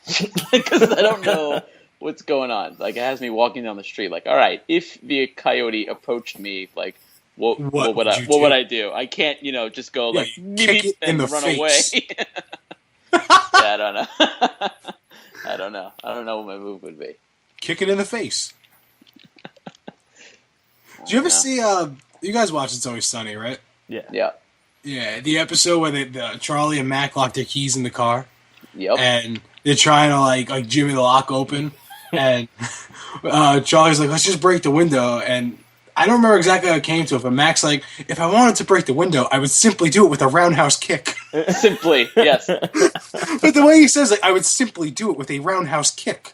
because I don't know what's going on. Like, it has me walking down the street. Like, all right, if the coyote approached me, like, what would I do? I can't, just go like you kick it in and the run face. away. Yeah, I don't know. I don't know. I don't know what my move would be. Kick it in the face. Did you ever see? You guys watch It's Always Sunny, right? Yeah. Yeah. Yeah, the episode where Charlie and Mac lock their keys in the car, Yep. and they're trying to like Jimmy the lock open, and Charlie's like, "Let's just break the window." And I don't remember exactly how it came to it, but Mac's like, "If I wanted to break the window, I would simply do it with a roundhouse kick." Simply, yes. But the way he says, like, I would simply do it with a roundhouse kick.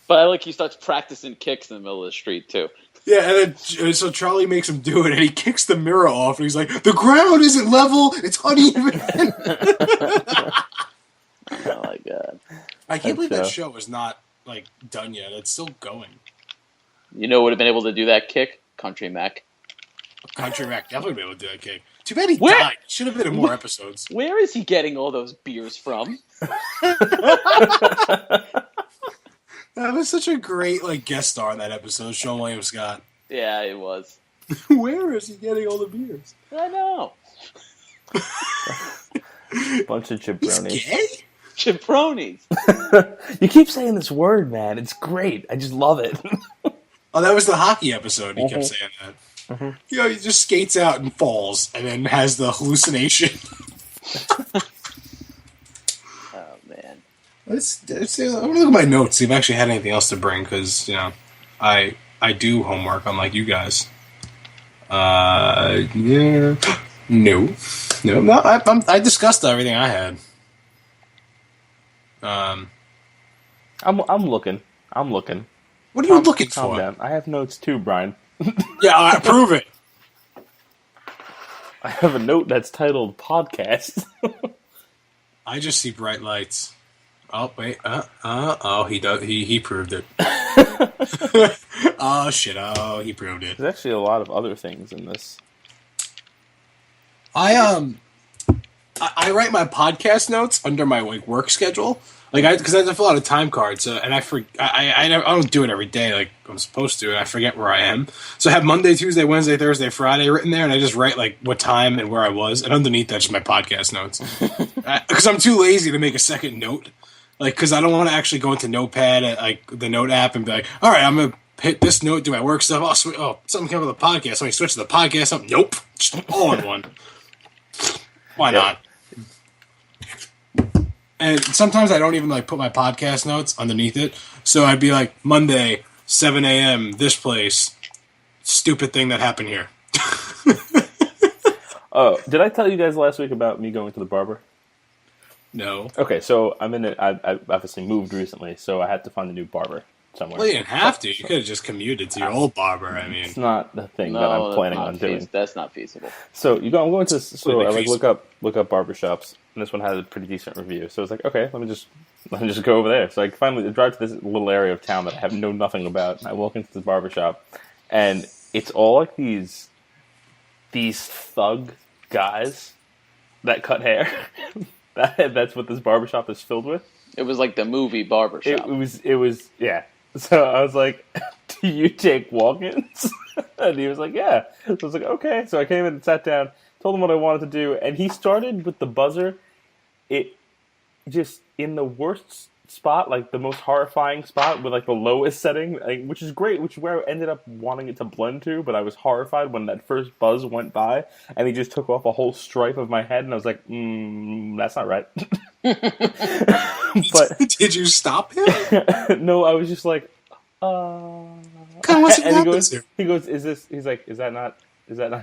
But I like he starts practicing kicks in the middle of the street too. Yeah, and then so Charlie makes him do it, and he kicks the mirror off, and he's like, "The ground isn't level; it's uneven." God. I can't believe that That show is not like done yet. It's still going. You know, would have been able to do that kick, Country Mac. Country Mac definitely be able to do that kick. Too bad he Where- died. Should have been in more episodes. Where is he getting all those beers from? That was such a great guest star in that episode, Sean William Scott. Yeah, it was. Where is he getting all the beers? I know. Bunch of He's jabronis. gay? Jabronies. You keep saying this word, man. It's great. I just love it. Oh, that was the hockey episode. He kept saying that. You know, he just skates out and falls, and then has the hallucination. Oh, man. I'm gonna look at my notes, see if I actually had anything else to bring, because I do homework, unlike you guys. Yeah, no. I discussed everything I had. I'm looking. What are you looking Calm for? down. I have notes too, Brian. Yeah, all right, prove it. I have a note that's titled podcast. I just see bright lights. Oh wait, he proved it. Oh shit! Oh, he proved it. There's actually a lot of other things in this. I write my podcast notes under my work schedule, because I have to fill out a time card. So, and I don't do it every day like I'm supposed to. And I forget where I am. So I have Monday, Tuesday, Wednesday, Thursday, Friday written there, and I just write what time and where I was, and underneath that's just my podcast notes. Because I'm too lazy to make a second note. Because I don't want to actually go into Notepad at the Note app and be like, all right, I'm gonna hit this note, do my work stuff. Oh, something came up with the podcast. Let me switch to the podcast. Nope, just all in one. Why not? And sometimes I don't even put my podcast notes underneath it. So I'd be like, Monday, 7 a.m. This place. Stupid thing that happened here. Oh, did I tell you guys last week about me going to the barber? No. Okay, so I obviously moved recently, so I had to find a new barber somewhere. Well, you didn't have to. You could have just commuted to your old barber. I mean, It's not the thing that No, I'm planning on doing. That's not feasible. So I'm going to Really I look up barbershops, and this one has a pretty decent review. So it's like, okay, let me just go over there. So I finally drive to this little area of town that I know nothing about. I walk into this barbershop, and it's all these thug guys that cut hair. That's what this barbershop is filled with. It was like the movie Barbershop. It was yeah. So I was like, "Do you take walk-ins?" And he was like, "Yeah." So I was like, "Okay." So I came in and sat down, told him what I wanted to do, and he started with the buzzer. It just in the worst spot, the most horrifying spot with the lowest setting, which is great, which is where I ended up wanting it to blend to. But I was horrified when that first buzz went by, and he just took off a whole stripe of my head, and I was like, "That's not right." But did you stop him? no, I was just like, Kind of what's and happens here? he goes, he's like, is that not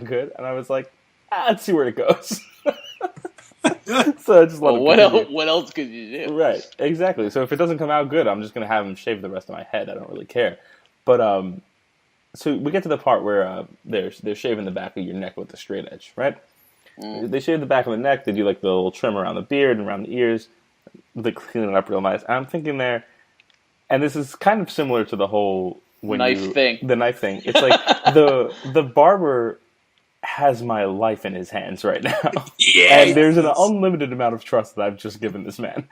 good? And I was like, let's see where it goes. So I just let him continue. What else could you do? Right, exactly. So if it doesn't come out good, I'm just going to have him shave the rest of my head. I don't really care. But so we get to the part where they're shaving the back of your neck with the straight edge, right? They shave the back of the neck. They do the little trim around the beard and around the ears. They clean it up real nice. And I'm thinking there, and this is kind of similar to the whole The knife thing. It's like the barber has my life in his hands right now. Yeah. And there's an unlimited amount of trust that I've just given this man.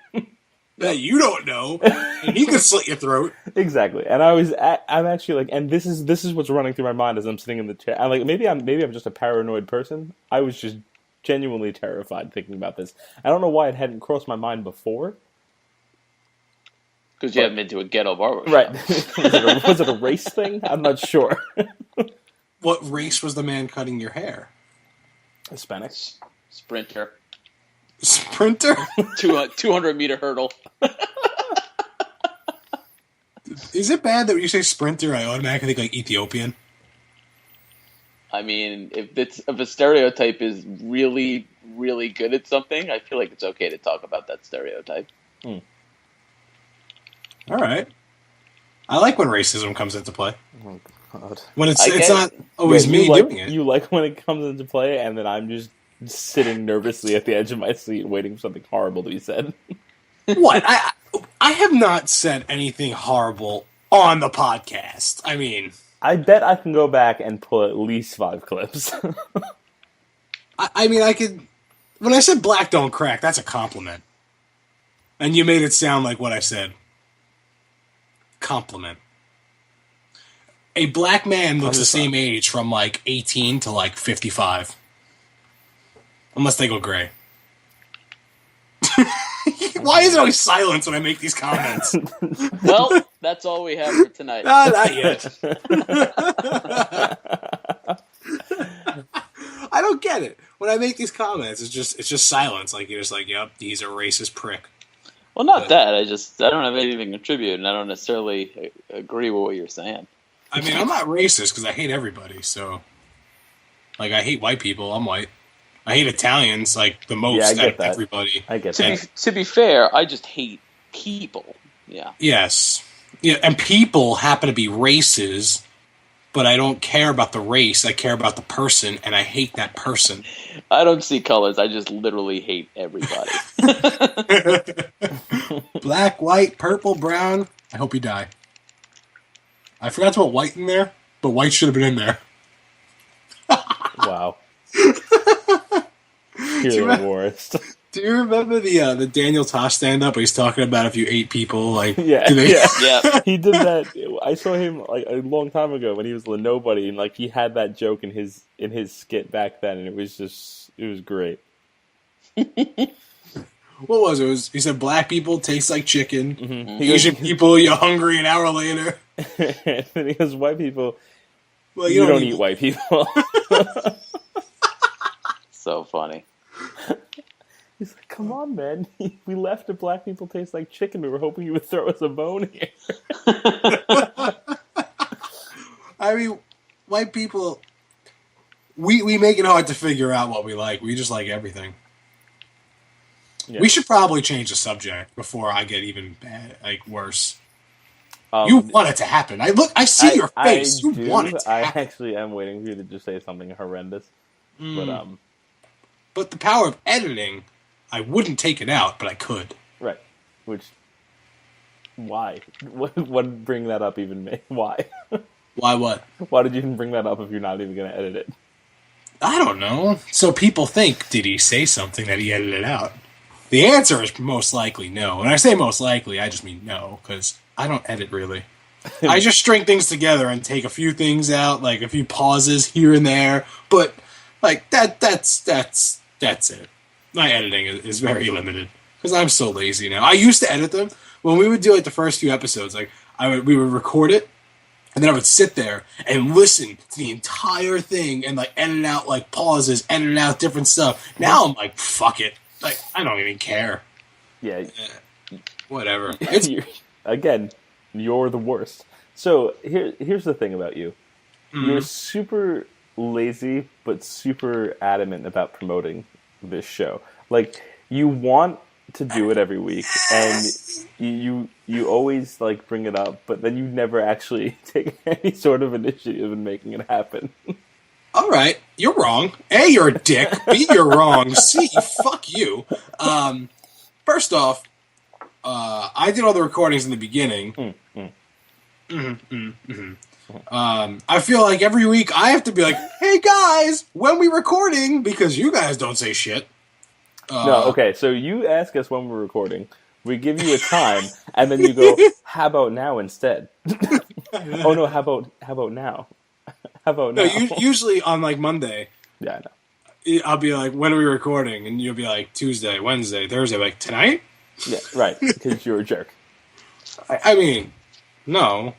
That you don't know, and he could slit your throat. Exactly. And I'm actually and this is what's running through my mind as I'm sitting in the chair. And maybe I'm just a paranoid person. I was just genuinely terrified thinking about this. I don't know why it hadn't crossed my mind before. Because you haven't been to a ghetto barber shop. Right. Was it a race thing? I'm not sure. What race was the man cutting your hair? Hispanic. Sprinter. Sprinter? 200-meter hurdle. Is it bad that when you say sprinter, I automatically think Ethiopian? I mean, if a stereotype is really, really good at something, I feel like it's okay to talk about that stereotype. All right. I like when racism comes into play. Oh, God. When it's not always me doing it. You like when it comes into play, and then I'm just sitting nervously at the edge of my seat waiting for something horrible to be said. What? I have not said anything horrible on the podcast. I mean, I bet I can go back and pull at least 5 clips. I mean, I could. When I said black don't crack, that's a compliment. And you made it sound like what I said. Compliment. A black man looks the same age from like 18 to like 55. Unless they go gray. Why is there always silence when I make these comments? Well, that's all we have for tonight. Not yet. I don't get it. When I make these comments, it's just silence. Like, you're just like, yep, he's a racist prick. Well, not that. I don't have anything to contribute, and I don't necessarily agree with what you're saying. I mean, I'm not racist because I hate everybody. So, like, I hate white people. I'm white. I hate Italians like the most. Yeah, I get that. Everybody. I get that. To be fair, I just hate people. Yeah. Yes. Yeah, and people happen to be races, but I don't care about the race. I care about the person, and I hate that person. I don't see colors. I just literally hate everybody. Black, white, purple, brown. I hope you die. I forgot to put white in there, but white should have been in there. Wow. You're the worst. Do you remember the Daniel Tosh stand-up where he's talking about if you ate people, like... Yeah. Yeah. He did that. I saw him like a long time ago when he was nobody, and like he had that joke in his skit back then, and it was great. What was it? He said black people taste like chicken. Mm-hmm. Asian people, you're hungry an hour later. And he goes, white people, Well, you don't eat white people. So funny. He's like, come on, man. We left it. Black people taste like chicken. We were hoping you would throw us a bone here. I mean, white people, we make it hard to figure out what we like. We just like everything. Yeah. We should probably change the subject before I get even bad, like worse. Um, You want it to happen. I see your face. You want it to I happen. actually am waiting for you to just say something horrendous. But the power of editing, I wouldn't take it out, but I could. Right. Which, why? What bring that up even? Why? Why what? Why did you even bring that up if you're not even going to edit it? I don't know. So people think, did he say something that he edited out? The answer is most likely no. When I say most likely, I just mean no, because I don't edit really. I just string things together and take a few things out, like a few pauses here and there. But like that's it. My editing is very limited because I'm so lazy now. I used to edit them when we would do like the first few episodes. Like we would record it, and then I would sit there and listen to the entire thing and like edit out like pauses, edit out different stuff. Now I'm like, fuck it. Like, I don't even care. Yeah. Whatever. Again, you're the worst. So here's the thing about you. You're super lazy, but super adamant about promoting this show. Like, you want to do it every week, and you always like bring it up, but then you never actually take any sort of initiative in making it happen. All right, you're wrong. A, you're a dick. B, you're wrong. C, fuck you. First off, I did all the recordings in the beginning. I feel like every week I have to be like, hey guys, when we recording? Because you guys don't say shit. No, okay, so you ask us when we're recording, we give you a time, and then you go, how about now instead? Oh no, how about now? How about now? No, usually on like Monday, Yeah, I know. I'll be like, when are we recording? And you'll be like, Tuesday, Wednesday, Thursday. Like, tonight? Yeah, right, because you're a jerk. I mean, no.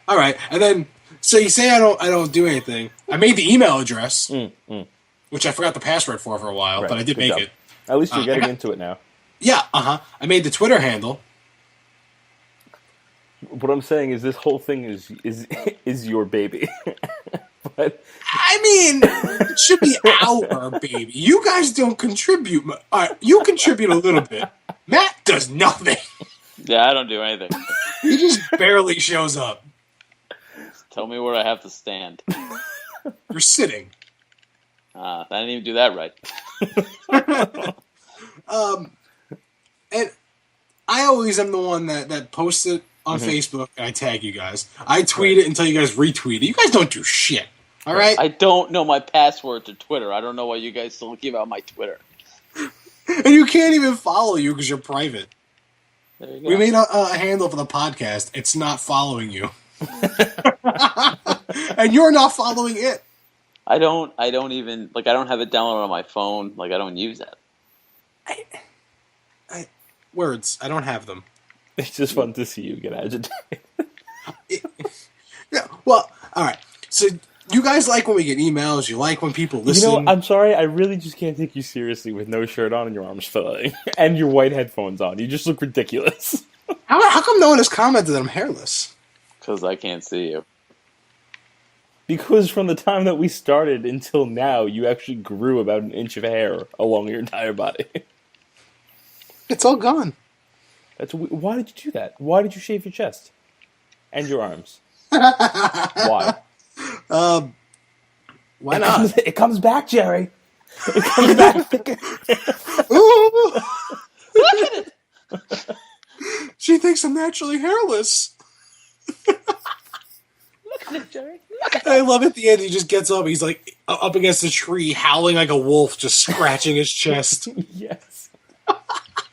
All right, and then so you say I don't do anything. I made the email address, which I forgot the password for a while, Right, but I did good make job. it. At least you're getting into it now. Yeah, I made the Twitter handle. What I'm saying is this whole thing is your baby. But I mean, it should be our baby. You guys don't contribute. You contribute a little bit. Matt does nothing. Yeah, I don't do anything. He just barely shows up. Tell me where I have to stand. You're sitting. I didn't even do that right. And I always am the one that posts it on Facebook, and I tag you guys. I tweet it until you guys retweet it. You guys don't do shit. All right? I don't know my password to Twitter. I don't know why you guys still give out my Twitter. And you can't even follow you because you're private. There you go. We made a handle for the podcast. It's not following you. And you're not following it. I don't even, like, I don't have it downloaded on my phone. Like, I don't use that. Words. I don't have them. It's just fun to see you get agitated. Yeah. Well, all right. So you guys like when we get emails. You like when people listen. You know, I'm sorry. I really just can't take you seriously with no shirt on and your arms flailing and your white headphones on. You just look ridiculous. How come no one has commented that I'm hairless? Because I can't see you. Because from the time that we started until now, you actually grew about an inch of hair along your entire body. It's all gone. Why did you do that? Why did you shave your chest? And your arms? Why? Why not? It comes back, Jerry. It comes back. Ooh. Look at it. She thinks I'm naturally hairless. Look at it, Jerry. Look at it. I love at the end he just gets up. He's like up against a tree, howling like a wolf, just scratching his chest. Yes.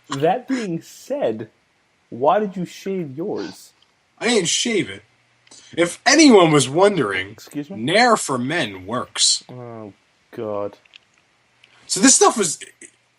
That being said, why did you shave yours? I didn't shave it. If anyone was wondering, Excuse me? Nair for Men works. Oh, God. So this stuff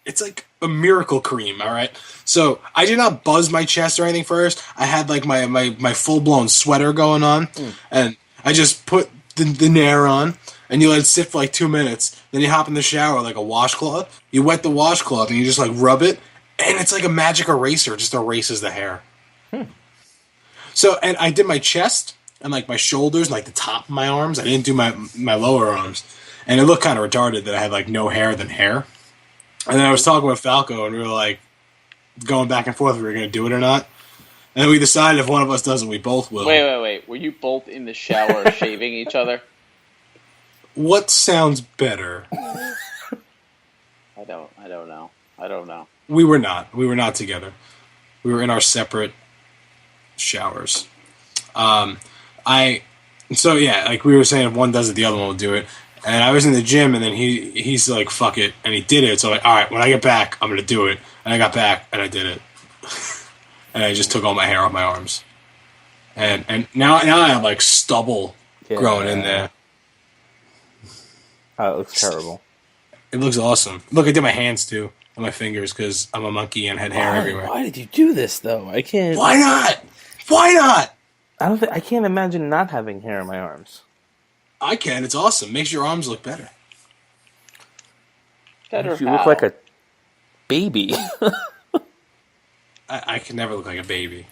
it's like a miracle cream, all right? So I did not buzz my chest or anything first. I had like my full-blown sweater going on, and I just put the Nair on, and you let it sit for like 2 minutes. Then you hop in the shower with like a washcloth. You wet the washcloth, and you just like rub it, and it's like a magic eraser. It just erases the hair. So, and I did my chest and like my shoulders and like the top of my arms. I didn't do my lower arms. And it looked kind of retarded that I had like no hair than hair. And then I was talking with Falco and we were like going back and forth if we were going to do it or not. And then we decided if one of us doesn't, we both will. Wait. Were you both in the shower shaving each other? What sounds better? I don't know. We were not. We were not together. We were in our separate showers. So yeah, like we were saying, if one does it, the other one will do it. And I was in the gym, and then he's like, "Fuck it," and he did it. So I'm like, all right, when I get back, I'm gonna do it. And I got back, and I did it, and I just took all my hair off my arms, and now I have like stubble growing in there. Oh, it looks terrible. It looks awesome. Look, I did my hands too, and my fingers because I'm a monkey and had hair everywhere. Why did you do this though? I can't. Why not? Why not? I can't imagine not having hair in my arms. I can. It's awesome. Makes your arms look better. Better You how? look like a baby. I can never look like a baby.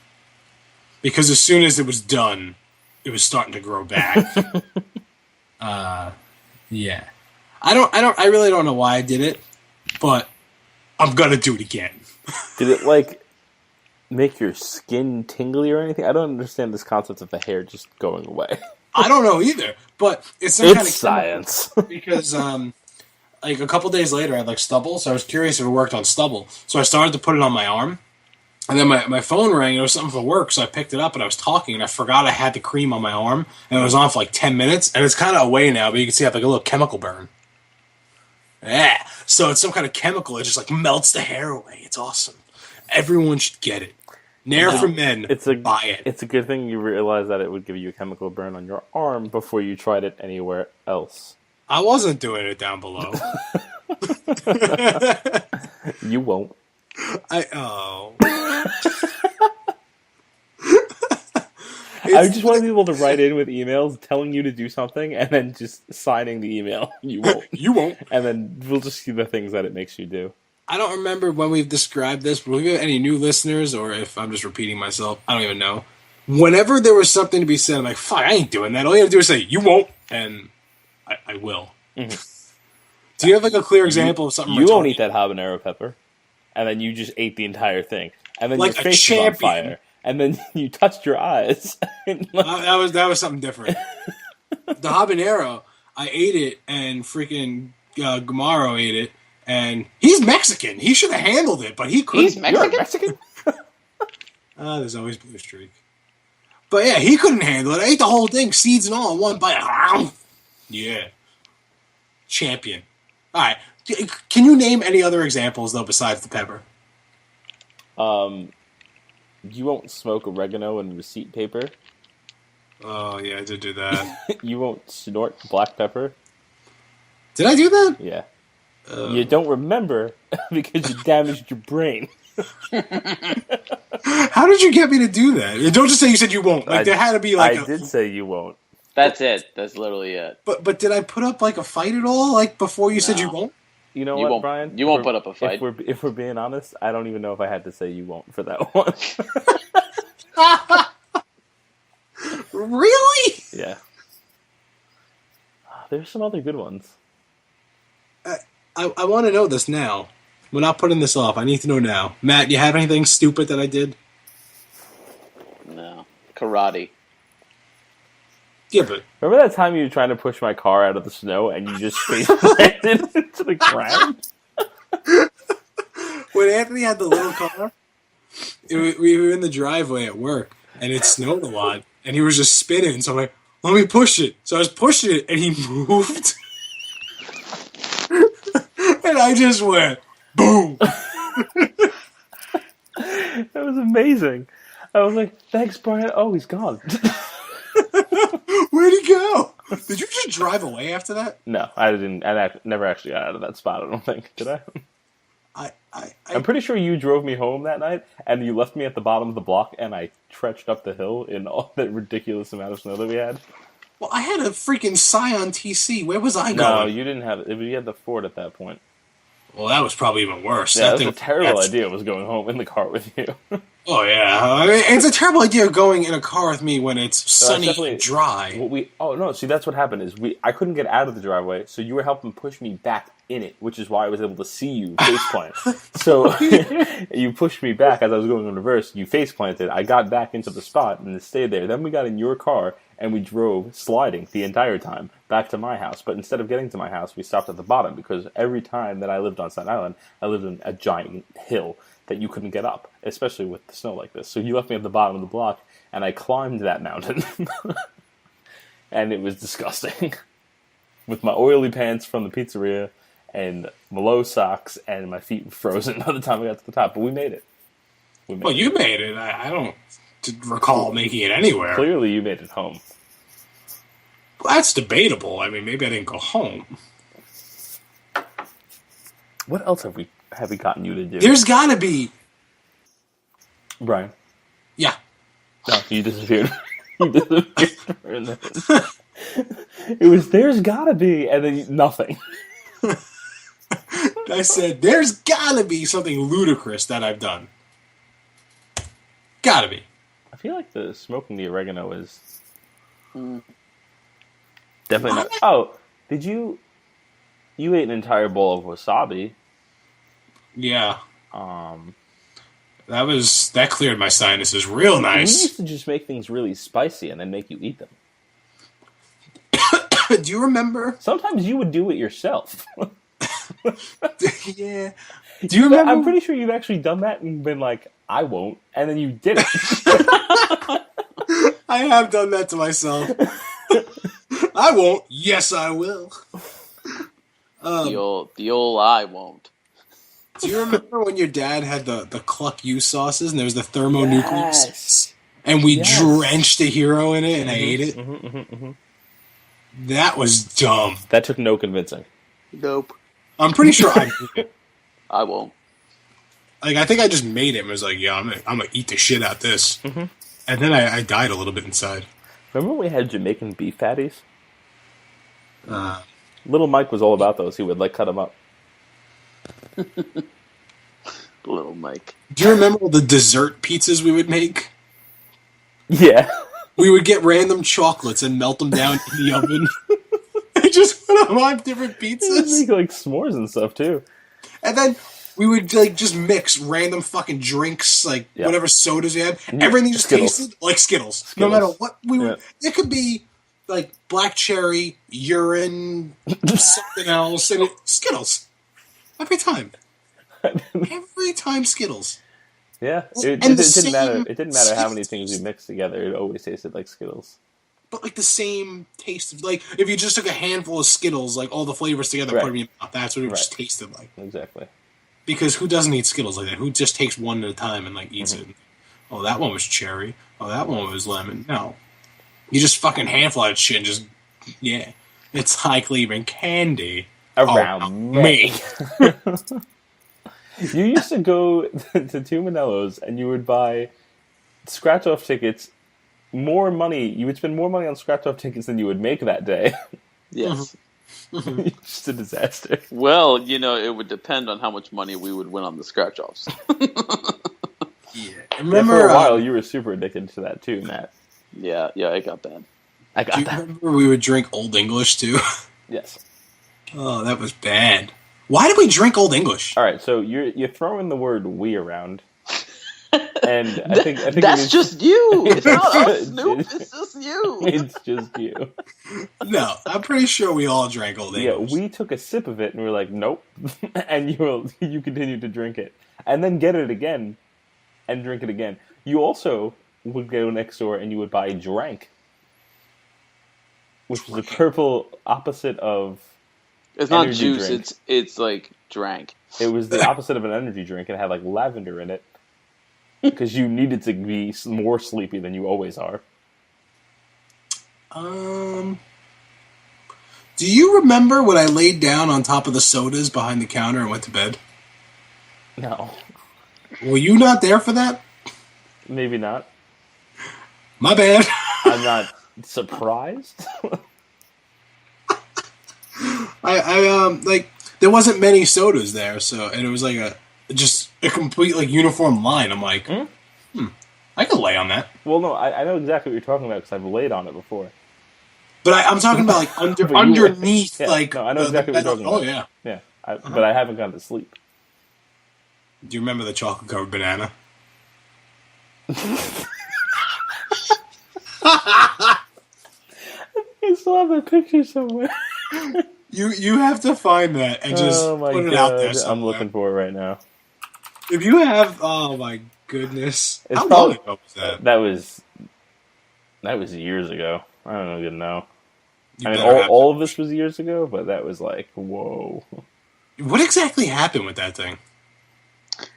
Because as soon as it was done, it was starting to grow back. Yeah. I really don't know why I did it, but I'm gonna do it again. Did it like make your skin tingly or anything? I don't understand this concept of the hair just going away. I don't know either, but it's some It's kind of science. because like a couple days later I had like stubble, so I was curious if it worked on stubble. So I started to put it on my arm, and then my phone rang. It was something for work, so I picked it up and I was talking, and I forgot I had the cream on my arm, and it was on for like 10 minutes, and it's kind of away now, but you can see I have like a little chemical burn. Yeah, so it's some kind of chemical. It just like melts the hair away. It's awesome. Everyone should get it. Nair for Men. Buy it. It's a good thing you realize that it would give you a chemical burn on your arm before you tried it anywhere else. I wasn't doing it down below. You won't. I just want people to write in with emails telling you to do something and then just signing the email. You won't. You won't. And then we'll just see the things that it makes you do. I don't remember when we've described this, but we have any new listeners, or if I'm just repeating myself, I don't even know. Whenever there was something to be said, I'm like, fuck, I ain't doing that. All you have to do is say, you won't, and I will. Mm-hmm. Do you have like a clear example of something? You won't eat that habanero pepper, and then you just ate the entire thing, and then like your face was on fire, and then you touched your eyes. That was something different. The habanero, I ate it, and freaking Gamaro ate it, and he's Mexican. He should have handled it, but he couldn't. He's Mexican? You're Mexican? There's always Blue Streak. But yeah, he couldn't handle it. I ate the whole thing, seeds and all, in one bite. Yeah. Champion. All right. Can you name any other examples, though, besides the pepper? You won't smoke oregano and receipt paper. Oh, yeah, I did do that. You won't snort black pepper. Did I do that? Yeah. You don't remember because you damaged your brain. How did you get me to do that? Don't just say you said you won't. Like, there had to be like I did say you won't. That's it. That's literally it. But did I put up like a fight at all? Like before you said you won't? You know You what, won't- Brian? you won't put up a fight. If we're being honest, I don't even know if I had to say you won't for that one. Really? Yeah. There's some other good ones. I want to know this now. We're not putting this off. I need to know now. Matt, you have anything stupid that I did? No. Karate. Yeah, but Remember that time you were trying to push my car out of the snow and you just face planted into the ground? when Anthony had the little car, we were in the driveway at work, and it snowed a lot, and he was just spinning. So I'm like, let me push it. So I was pushing it, and he moved. And I just went, boom. That was amazing. I was like, thanks, Brian. Oh, he's gone. Where'd he go? Did you just drive away after that? No, I didn't. I never actually got out of that spot, I don't think. Did I? I'm pretty sure you drove me home that night, and you left me at the bottom of the block, and I trenched up the hill in all that ridiculous amount of snow that we had. Well, I had a freaking Scion TC. Where was I going? No, you didn't have it. You had the Ford at that point. Well, that was probably even worse. Yeah, That that was a thing- terrible that's- idea, was going home in the car with you. Oh, yeah. I mean, it's a terrible idea going in a car with me when it's sunny definitely- and dry. No, see, that's what happened is I couldn't get out of the driveway, so you were helping push me back in it, which is why I was able to see you face plant. So you pushed me back as I was going in reverse, you face planted, I got back into the spot and stayed there. Then we got in your car and we drove sliding the entire time back to my house. But instead of getting to my house, we stopped at the bottom because every time that I lived on Staten Island, I lived in a giant hill that you couldn't get up, especially with the snow like this. So you left me at the bottom of the block, and I climbed that mountain. And it was disgusting. With my oily pants from the pizzeria, and my low socks, and my feet frozen by the time I got to the top. But we made it. Well, you made it. I don't recall making it anywhere. Clearly you made it home. Well, that's debatable. I mean, maybe I didn't go home. What else have we gotten you to do? There's got to be. Brian. Yeah. No, you disappeared. You disappeared for a minute. It was there's gotta be, and then nothing. I said, there's got to be something ludicrous that I've done. Got to be. I feel like the smoking the oregano is definitely not. Oh, did you ate an entire bowl of wasabi? Yeah. That cleared my sinuses real We nice. used to just make things really spicy and then make you eat them. Do you remember? Sometimes you would do it yourself. Yeah. Do you remember? I'm pretty sure you've actually done that and been like, I won't, and then you did it. I have done that to myself. I won't. Yes, I will. The old I won't. Do you remember when your dad had the Cluck U sauces and there was the thermonuclear Yes. sauce? And we Yes. drenched a hero in it and I ate it? That was dumb. That took no convincing. Nope. I'm pretty sure I did it. I won't. Like, I think I just made it and was like, yeah, I'm gonna eat the shit out this. And then I died a little bit inside. Remember when we had Jamaican beef patties? Little Mike was all about those. He would cut them up. Little Mike. Do you remember the dessert pizzas we would make? Yeah. We would get random chocolates and melt them down in the oven. And just put them on different Make pizzas. s'mores and stuff too. And then we would just mix random fucking drinks, Yeah. whatever sodas we had. Everything just Skittles. tasted like Skittles. No matter what we would. It could be like black cherry, urine, something else, and Skittles. Every time. Every time Skittles. Yeah, And it the didn't matter. same It didn't matter how many Skittles things you mixed together. It always tasted like Skittles. But like the same taste of like if you just took a handful of Skittles, like all the flavors together, Right. put them in your mouth, that's what it Right. just tasted like. Exactly. Because who doesn't eat Skittles like that? Who just takes one at a time and like eats Mm-hmm. it? Oh, that one was cherry. Oh, that one was lemon. No, you just fucking handful of shit and just it's like leaving candy Around me. You used to go to Two Manellos and you would buy scratch-off tickets. More money. You would spend more money on scratch-off tickets than you would make that day. Yes. Just a disaster. Well, it would depend on how much money we would win on the scratch-offs. Yeah, Yeah, remember for a while, you were super addicted to that too, Matt. Yeah, I got that. I Do got you that. remember we would drink Old English too? Yes. Oh, that was bad. Why did we drink Old English? All right, so you're throwing the word "we" around, and I think That's it's just you. It's not us, It's- Snoop. It's just you. it's just you. No, I'm pretty sure we all drank Old Yeah, English. we took a sip of it and we were like, nope, and you continued to drink it, and then get it again, and drink it again. You also would go next door and you would buy Drank, which was the purple opposite of. It's not Energy juice. drink. It's like drank. It was the opposite of an energy drink. It had like lavender in it because you needed to be more sleepy than you always are. Do you remember when I laid down on top of the sodas behind the counter and went to bed? No, Were you not there for that? maybe not. My bad. I'm not surprised. I like there wasn't many sodas there, so and it was like just a complete like uniform line. I'm like, I could lay on that. Well, no, I know exactly what you're talking about because I've laid on it before. But I'm talking about like But you- underneath, Yeah, like no, I know exactly what you're talking about. Oh yeah. Yeah, but I haven't gone to sleep. Do you remember the chocolate covered banana? I still have that picture somewhere. You have to find that and just Oh my put it out there god, somewhere. I'm looking for it right now. If you have, oh my goodness, It's how probably- long ago was that? That was years ago. I don't even know. You I mean, better have- all of this was years ago, but that was like, whoa. What exactly happened with that thing?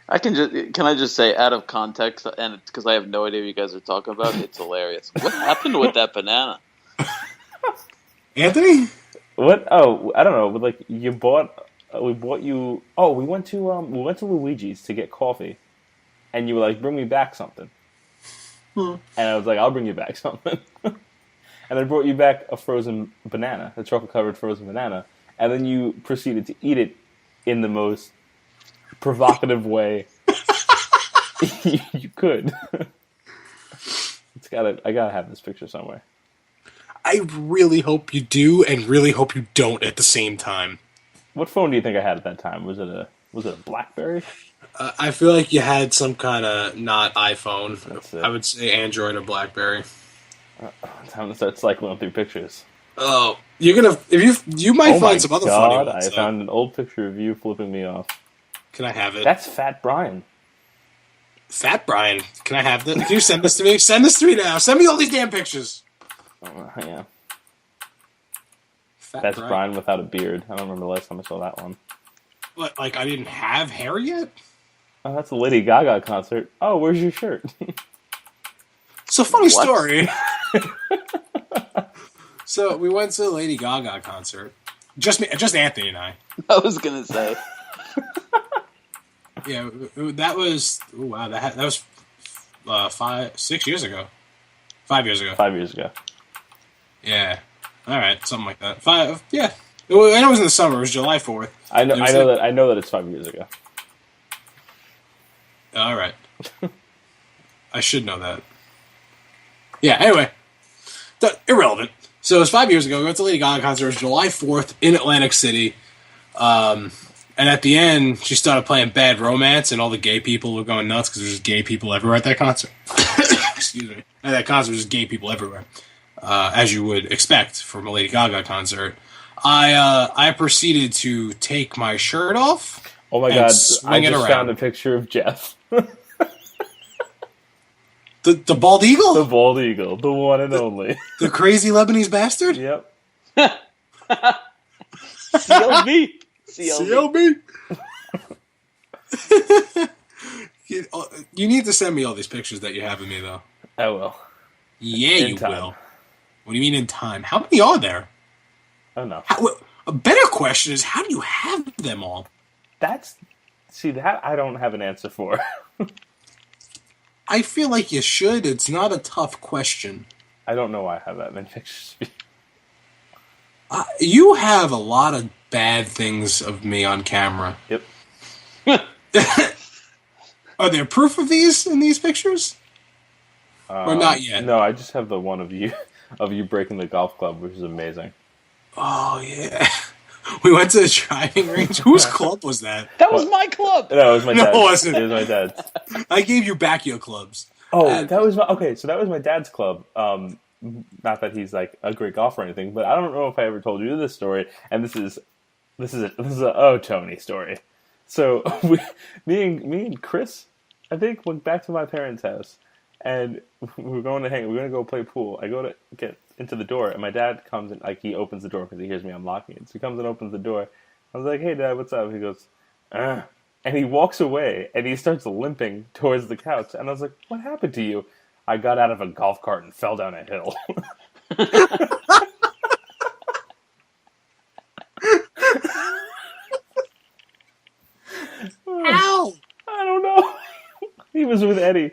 Can I just say, out of context, and because I have no idea what you guys are talking about, it's hilarious. What happened with that banana? Anthony? What? Oh, I don't know. But like, we bought you. Oh, we went to Luigi's to get coffee, and you were like, "Bring me back something," and I was like, "I'll bring you back something," and I brought you back a frozen banana, a chocolate covered frozen banana, and then you proceeded to eat it in the most provocative way you could. I gotta have this picture somewhere. I really hope you do, and really hope you don't at the same time. What phone do you think I had at that time? Was it a BlackBerry? I feel like you had some kind of not iPhone. That's it. I would say Android or BlackBerry. Time to start cycling through pictures. Oh, you're gonna you might Oh my find some other funny god! ones. I found an old picture of you flipping me off. Can I have it? That's Fat Brian. Fat Brian. Can I have that? Can you send this to me? Send this to me now. Send me all these damn pictures. Yeah, Fat that's Brian without a beard. I don't remember the last time I saw that one. What, like I didn't have hair yet? Oh, that's a Lady Gaga concert. Oh, where's your shirt? So funny What? story. So we went to the Lady Gaga concert. Just Anthony and I. I was gonna say. Yeah, that was that was 6 years ago. 5 years ago. 5 years ago. Yeah. All right, something like that. 5. Yeah. I know it was in the summer. It was July 4th. I know. It was I know that it's 5 years ago. All right. I should know that. Yeah. Anyway, irrelevant. So it was 5 years ago. We went to Lady Gaga concert. It was July 4th in Atlantic City. And at the end, she started playing Bad Romance, and all the gay people were going nuts because there's just gay people everywhere at that concert. Excuse me. At that concert, there's just gay people everywhere, as you would expect from a Lady Gaga concert. I proceeded to take my shirt off. Oh my And god! swing I it just around. found a picture of Jeff. The bald eagle? The bald eagle, the one and only. The crazy Lebanese bastard? Yep. CLB. CLB. You need to send me all these pictures that you have of me, though. I will. Yeah, In you time. will. What do you mean in time? How many are there? I don't know. A better question is, how do you have them all? That I don't have an answer for. I feel like you should. It's not a tough question. I don't know why I have that many pictures. You have a lot of bad things of me on camera. Yep. Are there proof of these in these pictures? Or not yet? No, I just have the one of you breaking the golf club, which is amazing. Oh, yeah. We went to the driving range. Whose club was that? That was my club. No, it was my No, dad's. it wasn't. It was my dad's. I gave you back your clubs. Oh, that was my dad's club. Not that he's like a great golfer or anything, but I don't know if I ever told you this story. And this is a oh Tony story. So me and Chris, I think, went back to my parents' house, and we were going to We're going to go play pool. I go to get into the door, and my dad comes in, like, he opens the door because he hears me unlocking it. So he comes and opens the door. I was like, "Hey, Dad, what's up?" He goes, "Ah." And he walks away, and he starts limping towards the couch. And I was like, "What happened to you?" I got out of a golf cart and fell down a hill. Ow! I don't know. He was with Eddie.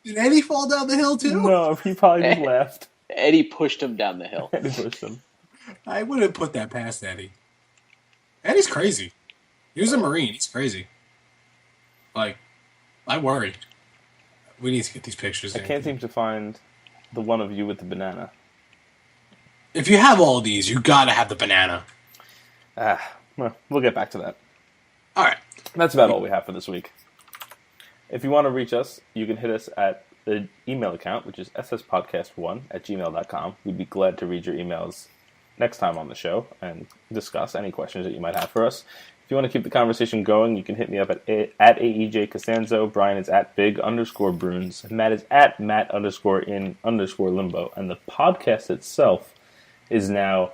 Did Eddie fall down the hill, too? No, he probably just laughed. Eddie pushed him down the hill. Eddie pushed him. I wouldn't put that past Eddie. Eddie's crazy. He was a Marine. He's crazy. Like, I worry. We need to get these pictures I in. can't seem to find the one of you with the banana. If you have all these, you gotta have the banana. Well, we'll get back to that. All right. That's about all we have for this week. If you want to reach us, you can hit us at the email account, which is sspodcast1@gmail.com. We'd be glad to read your emails next time on the show and discuss any questions that you might have for us. If you want to keep the conversation going, you can hit me up at AEJ Costanzo. Brian is at Big_Bruns. Matt is at Matt_in_limbo. And the podcast itself is now,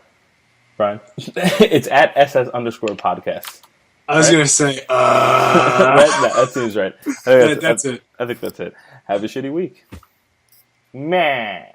Brian, it's at SS_podcast. I was gonna say, That seems right. That's it. I think that's it. Have a shitty week. Meh.